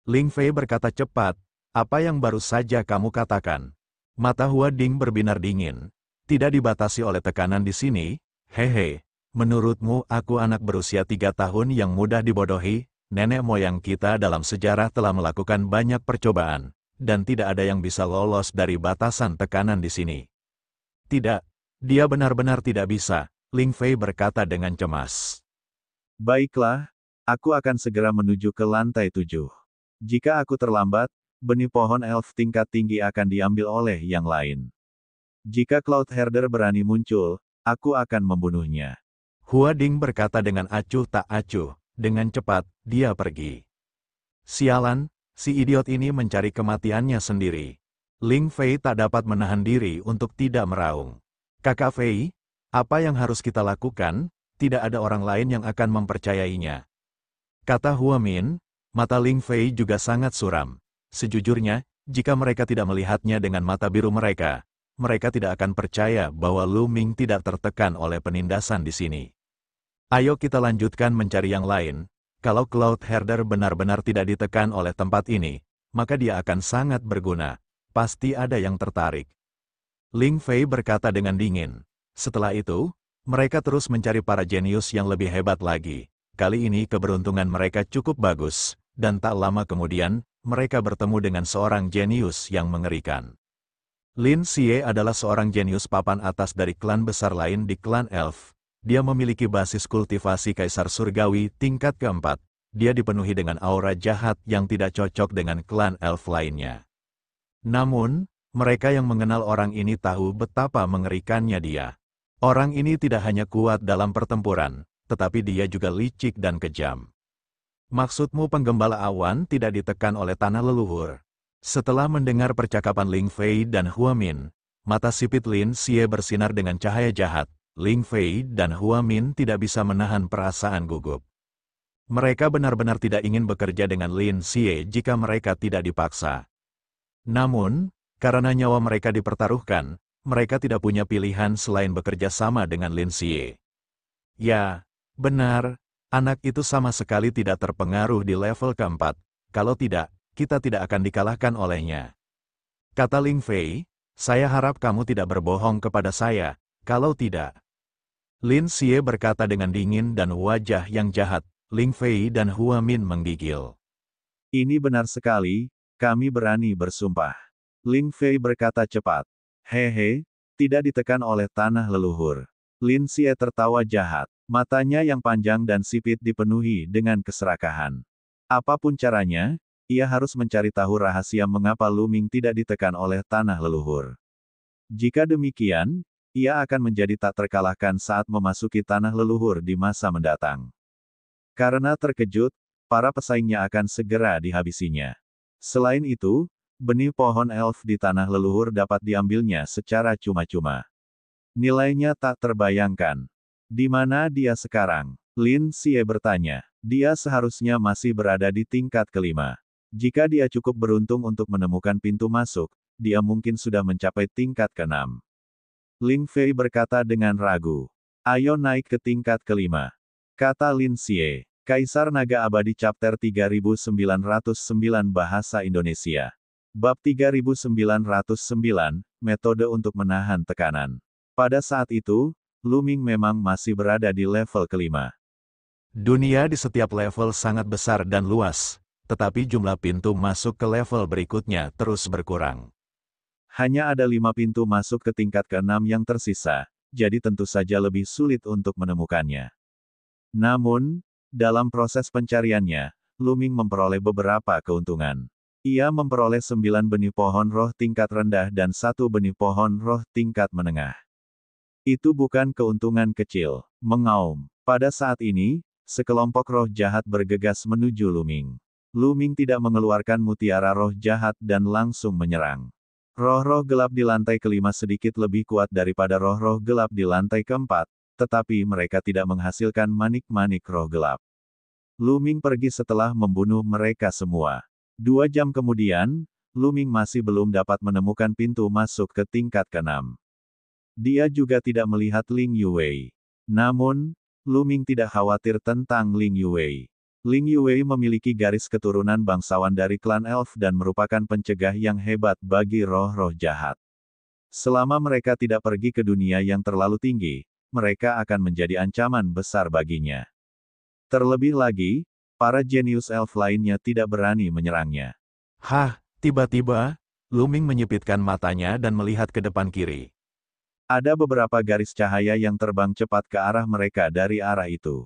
Speaker 2: Ling Fei berkata cepat, apa yang baru saja kamu katakan? Mata Hua Ding berbinar dingin. Tidak dibatasi oleh tekanan di sini, hehe. Menurutmu aku anak berusia 3 tahun yang mudah dibodohi? Nenek moyang kita dalam sejarah telah melakukan banyak percobaan, dan tidak ada yang bisa lolos dari batasan tekanan di sini. Tidak, dia benar-benar tidak bisa. Ling Fei berkata dengan cemas.
Speaker 1: Baiklah, aku akan segera menuju ke lantai 7. Jika aku terlambat, benih pohon elf tingkat tinggi akan diambil oleh yang lain. Jika Cloud Herder berani muncul, aku akan membunuhnya.
Speaker 2: Hua Ding berkata dengan acuh tak acuh, dengan cepat, dia pergi. Sialan, si idiot ini mencari kematiannya sendiri. Ling Fei tak dapat menahan diri untuk tidak meraung. Kakak Fei, apa yang harus kita lakukan? Tidak ada orang lain yang akan mempercayainya. Kata Hua Min, mata Ling Fei juga sangat suram. Sejujurnya, jika mereka tidak melihatnya dengan mata biru mereka tidak akan percaya bahwa Lu Ming tidak tertekan oleh penindasan di sini. Ayo kita lanjutkan mencari yang lain. Kalau Cloud Herder benar-benar tidak ditekan oleh tempat ini, maka dia akan sangat berguna. Pasti ada yang tertarik. Ling Fei berkata dengan dingin. Setelah itu, mereka terus mencari para jenius yang lebih hebat lagi. Kali ini keberuntungan mereka cukup bagus, dan tak lama kemudian, mereka bertemu dengan seorang jenius yang mengerikan. Lin Xie adalah seorang jenius papan atas dari klan besar lain di klan elf. Dia memiliki basis kultivasi Kaisar Surgawi tingkat keempat. Dia dipenuhi dengan aura jahat yang tidak cocok dengan klan elf lainnya. Namun, mereka yang mengenal orang ini tahu betapa mengerikannya dia. Orang ini tidak hanya kuat dalam pertempuran, tetapi dia juga licik dan kejam. Maksudmu penggembala awan tidak ditekan oleh tanah leluhur? Setelah mendengar percakapan Ling Fei dan Hua Min, mata sipit Lin Xie bersinar dengan cahaya jahat. Ling Fei dan Hua Min tidak bisa menahan perasaan gugup. Mereka benar-benar tidak ingin bekerja dengan Lin Xie jika mereka tidak dipaksa. Namun, karena nyawa mereka dipertaruhkan, mereka tidak punya pilihan selain bekerja sama dengan Lin Xie. Ya, Benar, anak itu sama sekali tidak terpengaruh di level keempat. Kalau tidak, kita tidak akan dikalahkan olehnya. Kata Ling Fei, saya harap kamu tidak berbohong kepada saya, kalau tidak. Lin Xie berkata dengan dingin dan wajah yang jahat. Ling Fei dan Hua Min menggigil.
Speaker 1: Ini benar sekali, kami berani bersumpah. Ling Fei berkata cepat. Hehe, tidak ditekan oleh tanah leluhur. Lin Xie tertawa jahat. Matanya yang panjang dan sipit dipenuhi dengan keserakahan. Apapun caranya, ia harus mencari tahu rahasia mengapa Lu Ming tidak ditekan oleh tanah leluhur. Jika demikian, ia akan menjadi tak terkalahkan saat memasuki tanah leluhur di masa mendatang. Karena terkejut, para pesaingnya akan segera dihabisinya. Selain itu, benih pohon elf di tanah leluhur dapat diambilnya secara cuma-cuma. Nilainya tak terbayangkan. Di mana dia sekarang? Lin Xie bertanya. Dia seharusnya masih berada di tingkat kelima. Jika dia cukup beruntung untuk menemukan pintu masuk, dia mungkin sudah mencapai tingkat keenam. Ling Fei berkata dengan ragu. Ayo naik ke tingkat kelima. Kata Lin Xie. Kaisar Naga Abadi Chapter 3909 Bahasa Indonesia. Bab 3909, Metode untuk Menahan Tekanan. Pada saat itu, Lu Ming memang masih berada di level kelima.
Speaker 2: Dunia di setiap level sangat besar dan luas, tetapi jumlah pintu masuk ke level berikutnya terus berkurang.
Speaker 1: Hanya ada 5 pintu masuk ke tingkat keenam yang tersisa, jadi tentu saja lebih sulit untuk menemukannya. Namun, dalam proses pencariannya, Lu Ming memperoleh beberapa keuntungan. Ia memperoleh 9 benih pohon roh tingkat rendah dan 1 benih pohon roh tingkat menengah. Itu bukan keuntungan kecil. Mengaum. Pada saat ini, sekelompok roh jahat bergegas menuju Lu Ming. Lu Ming tidak mengeluarkan mutiara roh jahat dan langsung menyerang. Roh-roh gelap di lantai kelima sedikit lebih kuat daripada roh-roh gelap di lantai keempat, tetapi mereka tidak menghasilkan manik-manik roh gelap. Lu Ming pergi setelah membunuh mereka semua. 2 jam kemudian, Lu Ming masih belum dapat menemukan pintu masuk ke tingkat keenam. Dia juga tidak melihat Ling Yuwei. Namun, Lu Ming tidak khawatir tentang Ling Yuwei. Ling Yuwei memiliki garis keturunan bangsawan dari klan elf dan merupakan pencegah yang hebat bagi roh-roh jahat. Selama mereka tidak pergi ke dunia yang terlalu tinggi, mereka akan menjadi ancaman besar baginya. Terlebih lagi, para jenius elf lainnya tidak berani menyerangnya.
Speaker 2: Hah, tiba-tiba, Lu Ming menyipitkan matanya dan melihat ke depan kiri.
Speaker 1: Ada beberapa garis cahaya yang terbang cepat ke arah mereka dari arah itu.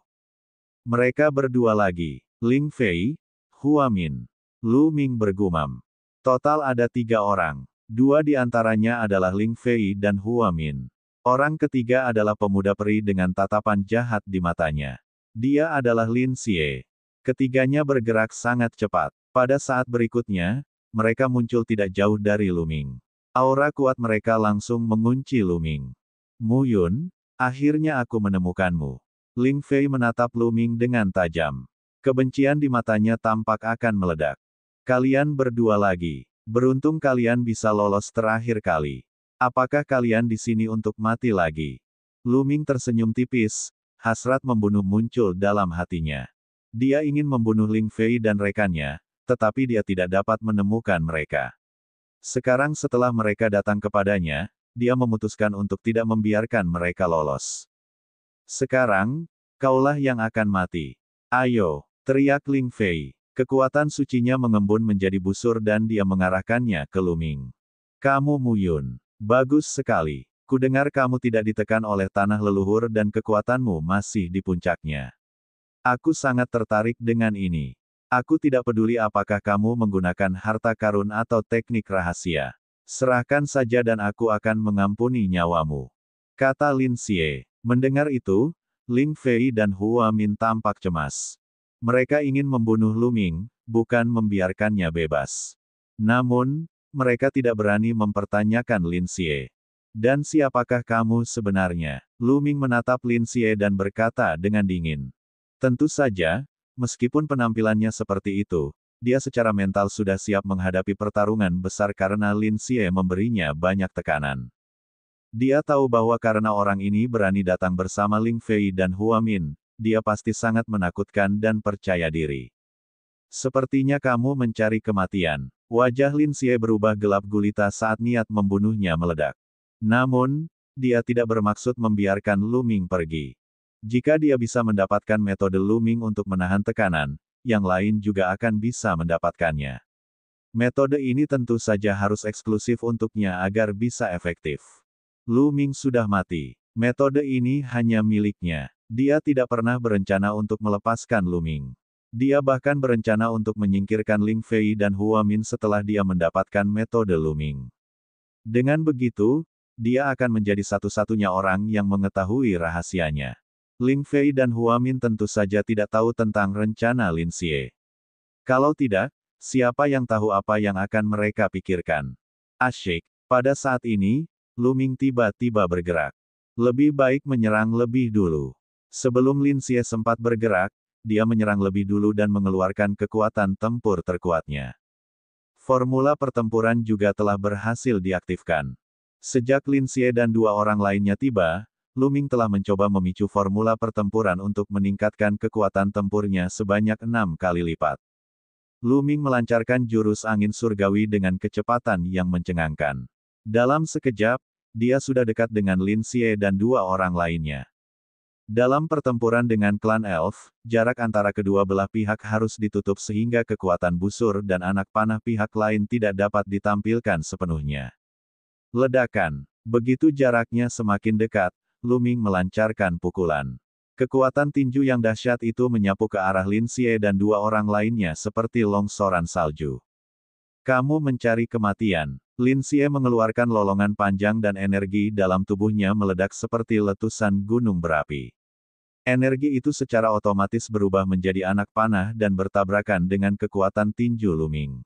Speaker 1: Mereka berdua lagi, Ling Fei, Hua Min. Lu Ming bergumam. Total ada 3 orang. 2 di antaranya adalah Ling Fei dan Hua Min. Orang ketiga adalah pemuda peri dengan tatapan jahat di matanya. Dia adalah Lin Xie. Ketiganya bergerak sangat cepat. Pada saat berikutnya, mereka muncul tidak jauh dari Lu Ming. Aura kuat mereka langsung mengunci Lu Ming. Mu Yun, akhirnya aku menemukanmu. Ling Fei menatap Lu Ming dengan tajam. Kebencian di matanya tampak akan meledak. Kalian berdua lagi. Beruntung kalian bisa lolos terakhir kali. Apakah kalian di sini untuk mati lagi? Lu Ming tersenyum tipis, hasrat membunuh muncul dalam hatinya. Dia ingin membunuh Ling Fei dan rekannya, tetapi dia tidak dapat menemukan mereka. Sekarang setelah mereka datang kepadanya, dia memutuskan untuk tidak membiarkan mereka lolos. Sekarang, kaulah yang akan mati. Ayo, teriak Ling Fei. Kekuatan sucinya mengembun menjadi busur dan dia mengarahkannya ke Lu Ming. Kamu Mu Yun. Bagus sekali. Kudengar kamu tidak ditekan oleh tanah leluhur dan kekuatanmu masih di puncaknya. Aku sangat tertarik dengan ini. Aku tidak peduli apakah kamu menggunakan harta karun atau teknik rahasia. Serahkan saja dan aku akan mengampuni nyawamu. Kata Lin Xie. Mendengar itu, Ling Fei dan Hua Min tampak cemas. Mereka ingin membunuh Lu Ming, bukan membiarkannya bebas. Namun, mereka tidak berani mempertanyakan Lin Xie. Dan siapakah kamu sebenarnya? Lu Ming menatap Lin Xie dan berkata dengan dingin. Tentu saja, meskipun penampilannya seperti itu, dia secara mental sudah siap menghadapi pertarungan besar karena Lin Xie memberinya banyak tekanan. Dia tahu bahwa karena orang ini berani datang bersama Ling Fei dan Hua Min, dia pasti sangat menakutkan dan percaya diri. Sepertinya kamu mencari kematian. Wajah Lin Xie berubah gelap gulita saat niat membunuhnya meledak. Namun, dia tidak bermaksud membiarkan Lu Ming pergi. Jika dia bisa mendapatkan metode Lu Ming untuk menahan tekanan, yang lain juga akan bisa mendapatkannya. Metode ini tentu saja harus eksklusif untuknya agar bisa efektif. Lu Ming sudah mati. Metode ini hanya miliknya. Dia tidak pernah berencana untuk melepaskan Lu Ming. Dia bahkan berencana untuk menyingkirkan Ling Fei dan Hua Min setelah dia mendapatkan metode Lu Ming. Dengan begitu, dia akan menjadi satu-satunya orang yang mengetahui rahasianya. Ling Fei dan Hua Min tentu saja tidak tahu tentang rencana Lin Xie. Kalau tidak, siapa yang tahu apa yang akan mereka pikirkan? Asyik. Pada saat ini, Lu Ming tiba-tiba bergerak. Lebih baik menyerang lebih dulu. Sebelum Lin Xie sempat bergerak, dia menyerang lebih dulu dan mengeluarkan kekuatan tempur terkuatnya. Formula pertempuran juga telah berhasil diaktifkan. Sejak Lin Xie dan dua orang lainnya tiba, Lu Ming telah mencoba memicu formula pertempuran untuk meningkatkan kekuatan tempurnya sebanyak 6 kali lipat. Lu Ming melancarkan jurus angin surgawi dengan kecepatan yang mencengangkan. Dalam sekejap, dia sudah dekat dengan Lin Xie dan dua orang lainnya. Dalam pertempuran dengan klan Elf, jarak antara kedua belah pihak harus ditutup sehingga kekuatan busur dan anak panah pihak lain tidak dapat ditampilkan sepenuhnya. Ledakan. Begitu jaraknya semakin dekat, Lu Ming melancarkan pukulan. Kekuatan tinju yang dahsyat itu menyapu ke arah Lin Xie dan dua orang lainnya seperti longsoran salju. Kamu mencari kematian. Lin Xie mengeluarkan lolongan panjang dan energi dalam tubuhnya meledak seperti letusan gunung berapi. Energi itu secara otomatis berubah menjadi anak panah dan bertabrakan dengan kekuatan tinju Lu Ming.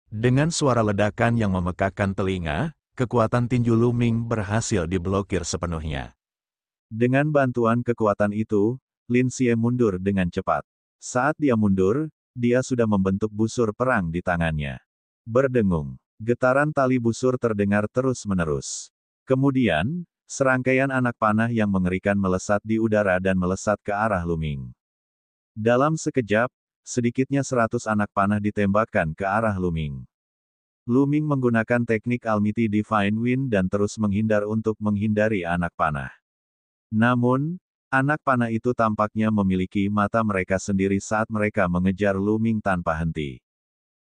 Speaker 2: Dengan suara ledakan yang memekakkan telinga, kekuatan tinju Lu Ming berhasil diblokir sepenuhnya.
Speaker 1: Dengan bantuan kekuatan itu, Lin Xie mundur dengan cepat. Saat dia mundur, dia sudah membentuk busur perang di tangannya. Berdengung. Getaran tali busur terdengar terus-menerus. Kemudian, serangkaian anak panah yang mengerikan melesat di udara dan melesat ke arah Lu Ming. Dalam sekejap, sedikitnya 100 anak panah ditembakkan ke arah Lu Ming. Lu Ming menggunakan teknik Almighty Divine Wind dan terus menghindar untuk menghindari anak panah. Namun, anak panah itu tampaknya memiliki mata mereka sendiri saat mereka mengejar Lu Ming tanpa henti.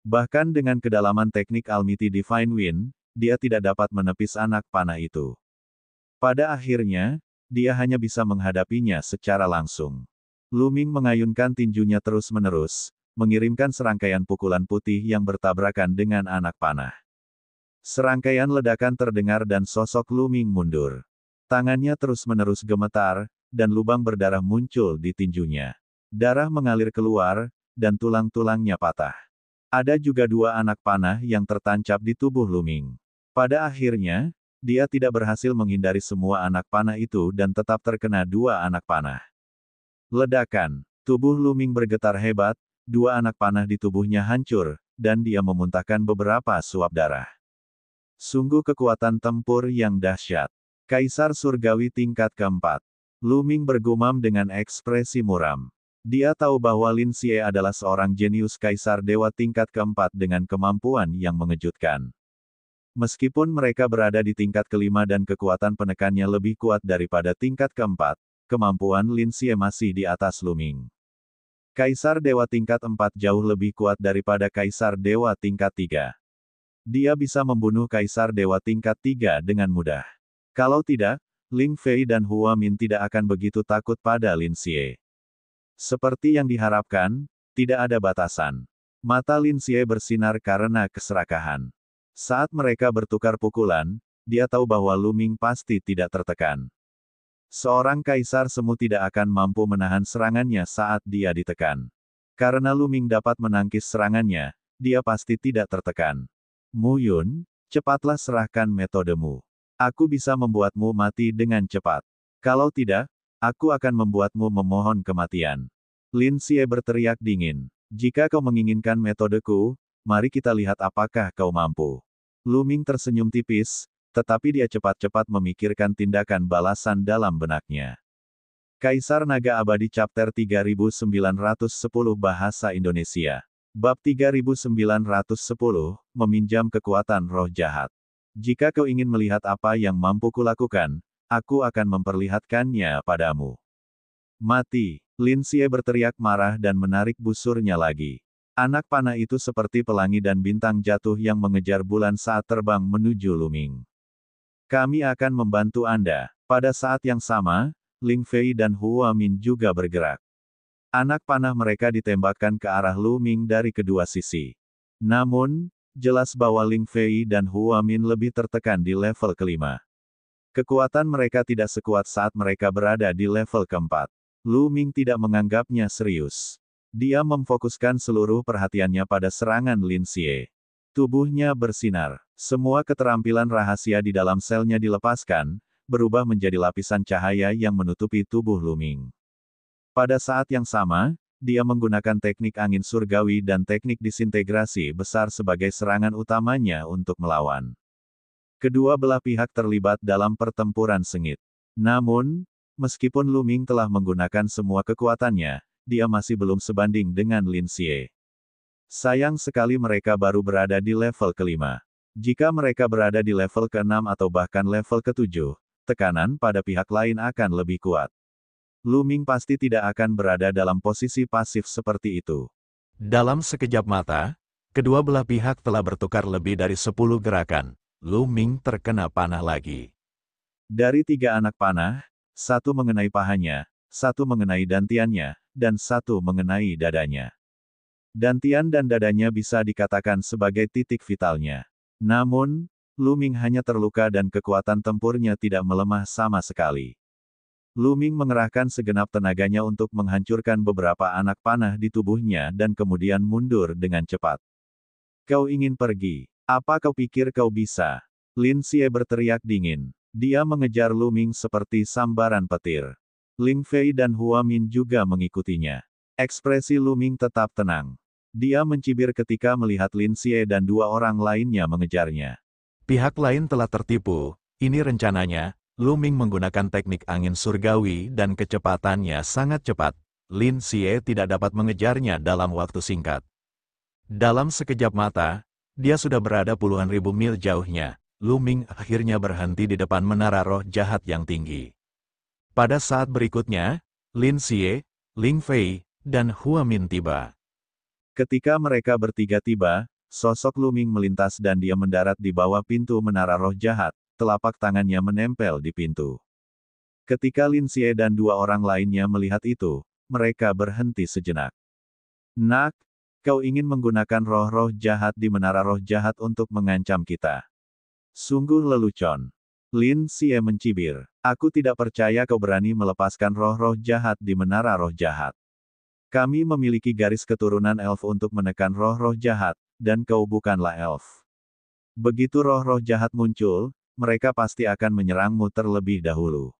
Speaker 1: Bahkan dengan kedalaman teknik Almighty Divine Wind, dia tidak dapat menepis anak panah itu. Pada akhirnya, dia hanya bisa menghadapinya secara langsung. Lu Ming mengayunkan tinjunya terus-menerus, mengirimkan serangkaian pukulan putih yang bertabrakan dengan anak panah. Serangkaian ledakan terdengar dan sosok Lu Ming mundur. Tangannya terus-menerus gemetar, dan lubang berdarah muncul di tinjunya. Darah mengalir keluar, dan tulang-tulangnya patah. Ada juga dua anak panah yang tertancap di tubuh Lu Ming. Pada akhirnya, dia tidak berhasil menghindari semua anak panah itu dan tetap terkena dua anak panah. Ledakan. Tubuh Lu Ming bergetar hebat, dua anak panah di tubuhnya hancur, dan dia memuntahkan beberapa suap darah. Sungguh kekuatan tempur yang dahsyat. Kaisar Surgawi tingkat keempat. Lu Ming bergumam dengan ekspresi muram. Dia tahu bahwa Lin Xie adalah seorang jenius kaisar dewa tingkat keempat dengan kemampuan yang mengejutkan. Meskipun mereka berada di tingkat kelima dan kekuatan penekannya lebih kuat daripada tingkat keempat, kemampuan Lin Xie masih di atas Lu Ming. Kaisar dewa tingkat 4 jauh lebih kuat daripada kaisar dewa tingkat 3. Dia bisa membunuh kaisar dewa tingkat 3 dengan mudah. Kalau tidak, Ling Fei dan Hua Min tidak akan begitu takut pada Lin Xie. Seperti yang diharapkan, tidak ada batasan. Mata Lin Xie bersinar karena keserakahan. Saat mereka bertukar pukulan, dia tahu bahwa Lu Ming pasti tidak tertekan. Seorang kaisar semu tidak akan mampu menahan serangannya saat dia ditekan. Karena Lu Ming dapat menangkis serangannya, dia pasti tidak tertekan. Mu Yun, cepatlah serahkan metodemu. Aku bisa membuatmu mati dengan cepat. Kalau tidak, aku akan membuatmu memohon kematian. Lin Xie berteriak dingin. Jika kau menginginkan metodeku, mari kita lihat apakah kau mampu. Lu Ming tersenyum tipis, tetapi dia cepat-cepat memikirkan tindakan balasan dalam benaknya. Kaisar Naga Abadi Chapter 3910 Bahasa Indonesia. Bab 3910, Meminjam Kekuatan Roh Jahat. Jika kau ingin melihat apa yang mampu kulakukan, aku akan memperlihatkannya padamu. Mati! Lin Xie berteriak marah dan menarik busurnya lagi. Anak panah itu seperti pelangi dan bintang jatuh yang mengejar bulan saat terbang menuju Lu Ming. Kami akan membantu Anda. Pada saat yang sama, Ling Fei dan Hua Min juga bergerak. Anak panah mereka ditembakkan ke arah Lu Ming dari kedua sisi. Namun, jelas bahwa Ling Fei dan Hua Min lebih tertekan di level kelima. Kekuatan mereka tidak sekuat saat mereka berada di level keempat. Lu Ming tidak menganggapnya serius. Dia memfokuskan seluruh perhatiannya pada serangan Lin Xie. Tubuhnya bersinar. Semua keterampilan rahasia di dalam selnya dilepaskan, berubah menjadi lapisan cahaya yang menutupi tubuh Lu Ming. Pada saat yang sama, dia menggunakan teknik angin surgawi dan teknik disintegrasi besar sebagai serangan utamanya untuk melawan. Kedua belah pihak terlibat dalam pertempuran sengit. Namun, meskipun Lu Ming telah menggunakan semua kekuatannya, dia masih belum sebanding dengan Lin Xie. Sayang sekali mereka baru berada di level kelima. Jika mereka berada di level ke-6 atau bahkan level ke-7, tekanan pada pihak lain akan lebih kuat. Lu Ming pasti tidak akan berada dalam posisi pasif seperti itu.
Speaker 2: Dalam sekejap mata, kedua belah pihak telah bertukar lebih dari 10 gerakan. Lu Ming terkena panah lagi.
Speaker 1: Dari 3 anak panah, 1 mengenai pahanya, 1 mengenai dantiannya, dan 1 mengenai dadanya. Dantian dan dadanya bisa dikatakan sebagai titik vitalnya. Namun, Lu Ming hanya terluka dan kekuatan tempurnya tidak melemah sama sekali. Lu Ming mengerahkan segenap tenaganya untuk menghancurkan beberapa anak panah di tubuhnya dan kemudian mundur dengan cepat. Kau ingin pergi? Apa kau pikir kau bisa? Lin Xie berteriak dingin. Dia mengejar Lu Ming seperti sambaran petir. Ling Fei dan Hua Min juga mengikutinya. Ekspresi Lu Ming tetap tenang. Dia mencibir ketika melihat Lin Xie dan 2 orang lainnya mengejarnya.
Speaker 2: Pihak lain telah tertipu. Ini rencananya, Lu Ming menggunakan teknik angin surgawi dan kecepatannya sangat cepat. Lin Xie tidak dapat mengejarnya dalam waktu singkat. Dalam sekejap mata, dia sudah berada puluhan ribu mil jauhnya. Lu Ming akhirnya berhenti di depan menara roh jahat yang tinggi. Pada saat berikutnya, Lin Xie, Ling Fei, dan Hua Min tiba.
Speaker 1: Ketika mereka bertiga tiba, sosok Lu Ming melintas dan dia mendarat di bawah pintu menara roh jahat, telapak tangannya menempel di pintu. Ketika Lin Xie dan 2 orang lainnya melihat itu, mereka berhenti sejenak. Nak, kau ingin menggunakan roh-roh jahat di menara roh jahat untuk mengancam kita. Sungguh lelucon. Lin Xie mencibir. Aku tidak percaya kau berani melepaskan roh-roh jahat di menara roh jahat. Kami memiliki garis keturunan elf untuk menekan roh-roh jahat, dan kau bukanlah elf. Begitu roh-roh jahat muncul, mereka pasti akan menyerangmu terlebih dahulu.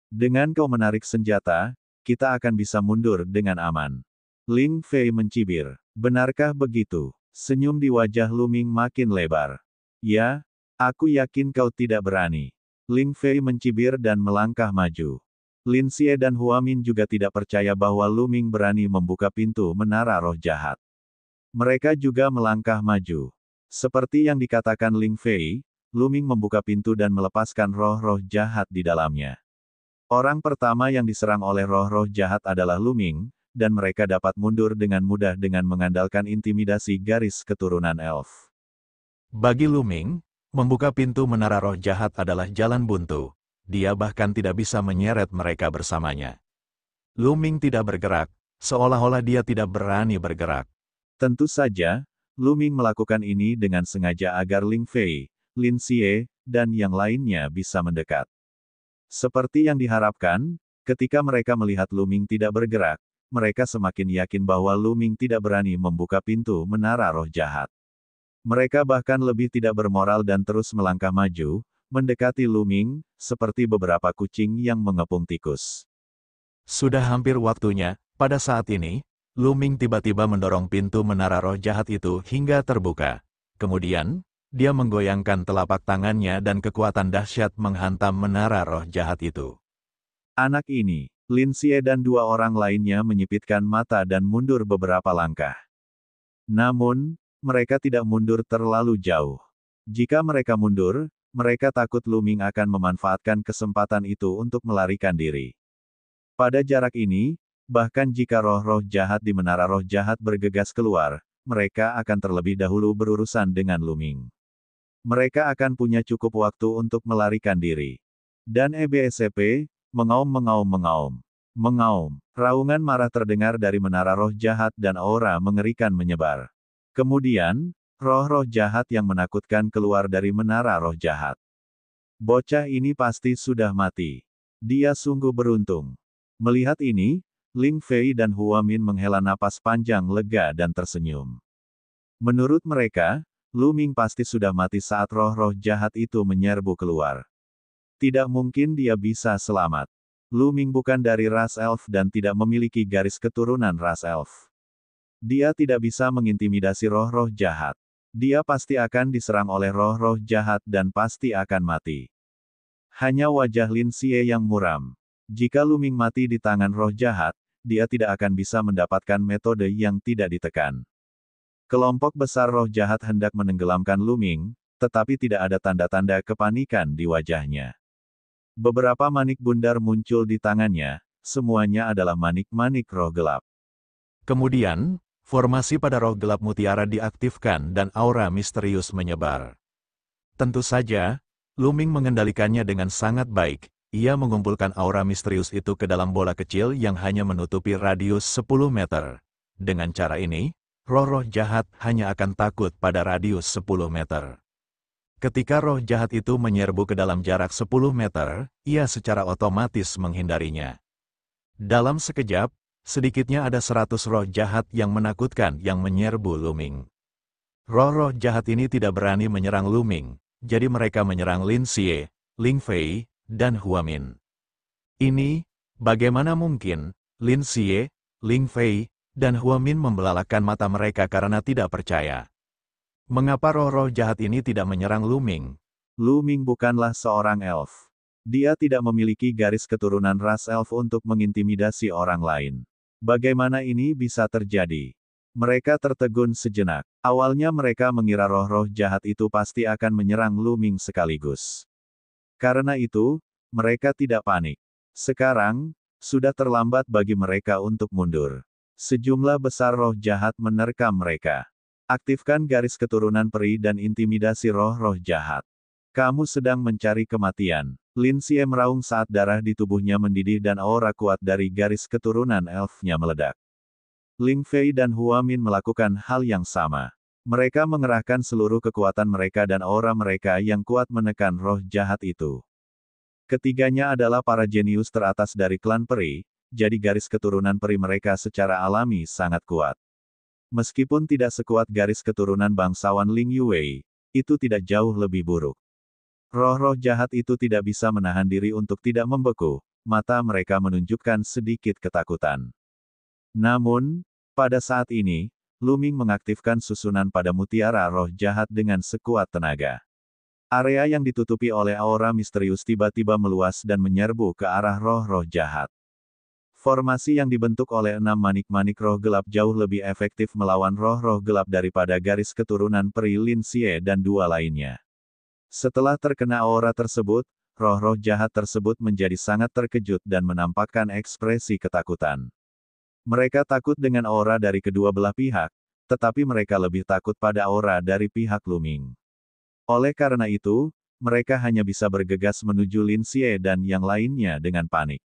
Speaker 1: Dengan kau menarik senjata, kita akan bisa mundur dengan aman. Ling Fei mencibir. Benarkah begitu? Senyum di wajah Lu Ming makin lebar. Ya, aku yakin kau tidak berani. Ling Fei mencibir dan melangkah maju. Lin Xie dan Hua Min juga tidak percaya bahwa Lu Ming berani membuka pintu menara roh jahat. Mereka juga melangkah maju. Seperti yang dikatakan Ling Fei, Lu Ming membuka pintu dan melepaskan roh-roh jahat di dalamnya. Orang pertama yang diserang oleh roh-roh jahat adalah Lu Ming, dan mereka dapat mundur dengan mudah dengan mengandalkan intimidasi garis keturunan elf.
Speaker 2: Bagi Lu Ming, membuka pintu menara roh jahat adalah jalan buntu. Dia bahkan tidak bisa menyeret mereka bersamanya. Lu Ming tidak bergerak, seolah-olah dia tidak berani bergerak.
Speaker 1: Tentu saja, Lu Ming melakukan ini dengan sengaja agar Ling Fei, Lin Xie, dan yang lainnya bisa mendekat. Seperti yang diharapkan, ketika mereka melihat Lu Ming tidak bergerak, mereka semakin yakin bahwa Lu Ming tidak berani membuka pintu menara roh jahat. Mereka bahkan lebih tidak bermoral dan terus melangkah maju, mendekati Lu Ming, seperti beberapa kucing yang mengepung tikus.
Speaker 2: Sudah hampir waktunya. Pada saat ini, Lu Ming tiba-tiba mendorong pintu menara roh jahat itu hingga terbuka. Kemudian, dia menggoyangkan telapak tangannya dan kekuatan dahsyat menghantam menara roh jahat itu.
Speaker 1: Anak ini, Lin Xie dan dua orang lainnya menyipitkan mata dan mundur beberapa langkah. Namun, mereka tidak mundur terlalu jauh. Jika mereka mundur, mereka takut Lu Ming akan memanfaatkan kesempatan itu untuk melarikan diri. Pada jarak ini, bahkan jika roh-roh jahat di Menara Roh Jahat bergegas keluar, mereka akan terlebih dahulu berurusan dengan Lu Ming. Mereka akan punya cukup waktu untuk melarikan diri. Dan EBSCP, mengaum. Raungan marah terdengar dari Menara Roh Jahat dan aura mengerikan menyebar. Kemudian, roh-roh jahat yang menakutkan keluar dari Menara Roh Jahat. Bocah ini pasti sudah mati. Dia sungguh beruntung. Melihat ini, Ling Fei dan Hua Min menghela napas panjang lega dan tersenyum. Menurut mereka, Lu Ming pasti sudah mati saat roh-roh jahat itu menyerbu keluar. Tidak mungkin dia bisa selamat. Lu Ming bukan dari ras elf dan tidak memiliki garis keturunan ras elf. Dia tidak bisa mengintimidasi roh-roh jahat. Dia pasti akan diserang oleh roh-roh jahat dan pasti akan mati. Hanya wajah Lin Xie yang muram. Jika Lu Ming mati di tangan roh jahat, dia tidak akan bisa mendapatkan metode yang tidak ditekan. Kelompok besar roh jahat hendak menenggelamkan Lu Ming, tetapi tidak ada tanda-tanda kepanikan di wajahnya. Beberapa manik bundar muncul di tangannya, semuanya adalah manik-manik roh gelap.
Speaker 2: Kemudian, formasi pada roh gelap mutiara diaktifkan dan aura misterius menyebar. Tentu saja, Lu Ming mengendalikannya dengan sangat baik. Ia mengumpulkan aura misterius itu ke dalam bola kecil yang hanya menutupi radius 10 meter. Dengan cara ini, roh-roh jahat hanya akan takut pada radius 10 meter. Ketika roh jahat itu menyerbu ke dalam jarak 10 meter, ia secara otomatis menghindarinya. Dalam sekejap, sedikitnya ada 100 roh jahat yang menakutkan yang menyerbu Lu Ming. Roh-roh jahat ini tidak berani menyerang Lu Ming, jadi mereka menyerang Lin Xie, Ling Fei, dan Hua Min. Ini, bagaimana mungkin, Lin Xie, Ling Fei, dan Hua Min membelalakan mata mereka karena tidak percaya. Mengapa roh-roh jahat ini tidak menyerang Lu Ming?
Speaker 1: Lu Ming bukanlah seorang elf. Dia tidak memiliki garis keturunan ras elf untuk mengintimidasi orang lain. Bagaimana ini bisa terjadi? Mereka tertegun sejenak. Awalnya mereka mengira roh-roh jahat itu pasti akan menyerang Lu Ming sekaligus. Karena itu, mereka tidak panik. Sekarang, sudah terlambat bagi mereka untuk mundur. Sejumlah besar roh jahat menerkam mereka. Aktifkan garis keturunan peri dan intimidasi roh-roh jahat. Kamu sedang mencari kematian. Lin Xie meraung saat darah di tubuhnya mendidih dan aura kuat dari garis keturunan elfnya meledak. Ling Fei dan Hua Min melakukan hal yang sama. Mereka mengerahkan seluruh kekuatan mereka dan aura mereka yang kuat menekan roh jahat itu. Ketiganya adalah para jenius teratas dari klan peri, jadi garis keturunan peri mereka secara alami sangat kuat. Meskipun tidak sekuat garis keturunan bangsawan Ling Yue, itu tidak jauh lebih buruk. Roh-roh jahat itu tidak bisa menahan diri untuk tidak membeku, mata mereka menunjukkan sedikit ketakutan. Namun, pada saat ini, Lu Ming mengaktifkan susunan pada mutiara roh jahat dengan sekuat tenaga. Area yang ditutupi oleh aura misterius tiba-tiba meluas dan menyerbu ke arah roh-roh jahat. Formasi yang dibentuk oleh 6 manik-manik roh gelap jauh lebih efektif melawan roh-roh gelap daripada garis keturunan peri Lin Xie dan dua lainnya. Setelah terkena aura tersebut, roh-roh jahat tersebut menjadi sangat terkejut dan menampakkan ekspresi ketakutan. Mereka takut dengan aura dari kedua belah pihak, tetapi mereka lebih takut pada aura dari pihak Lu Ming. Oleh karena itu, mereka hanya bisa bergegas menuju Lin Xie dan yang lainnya dengan panik.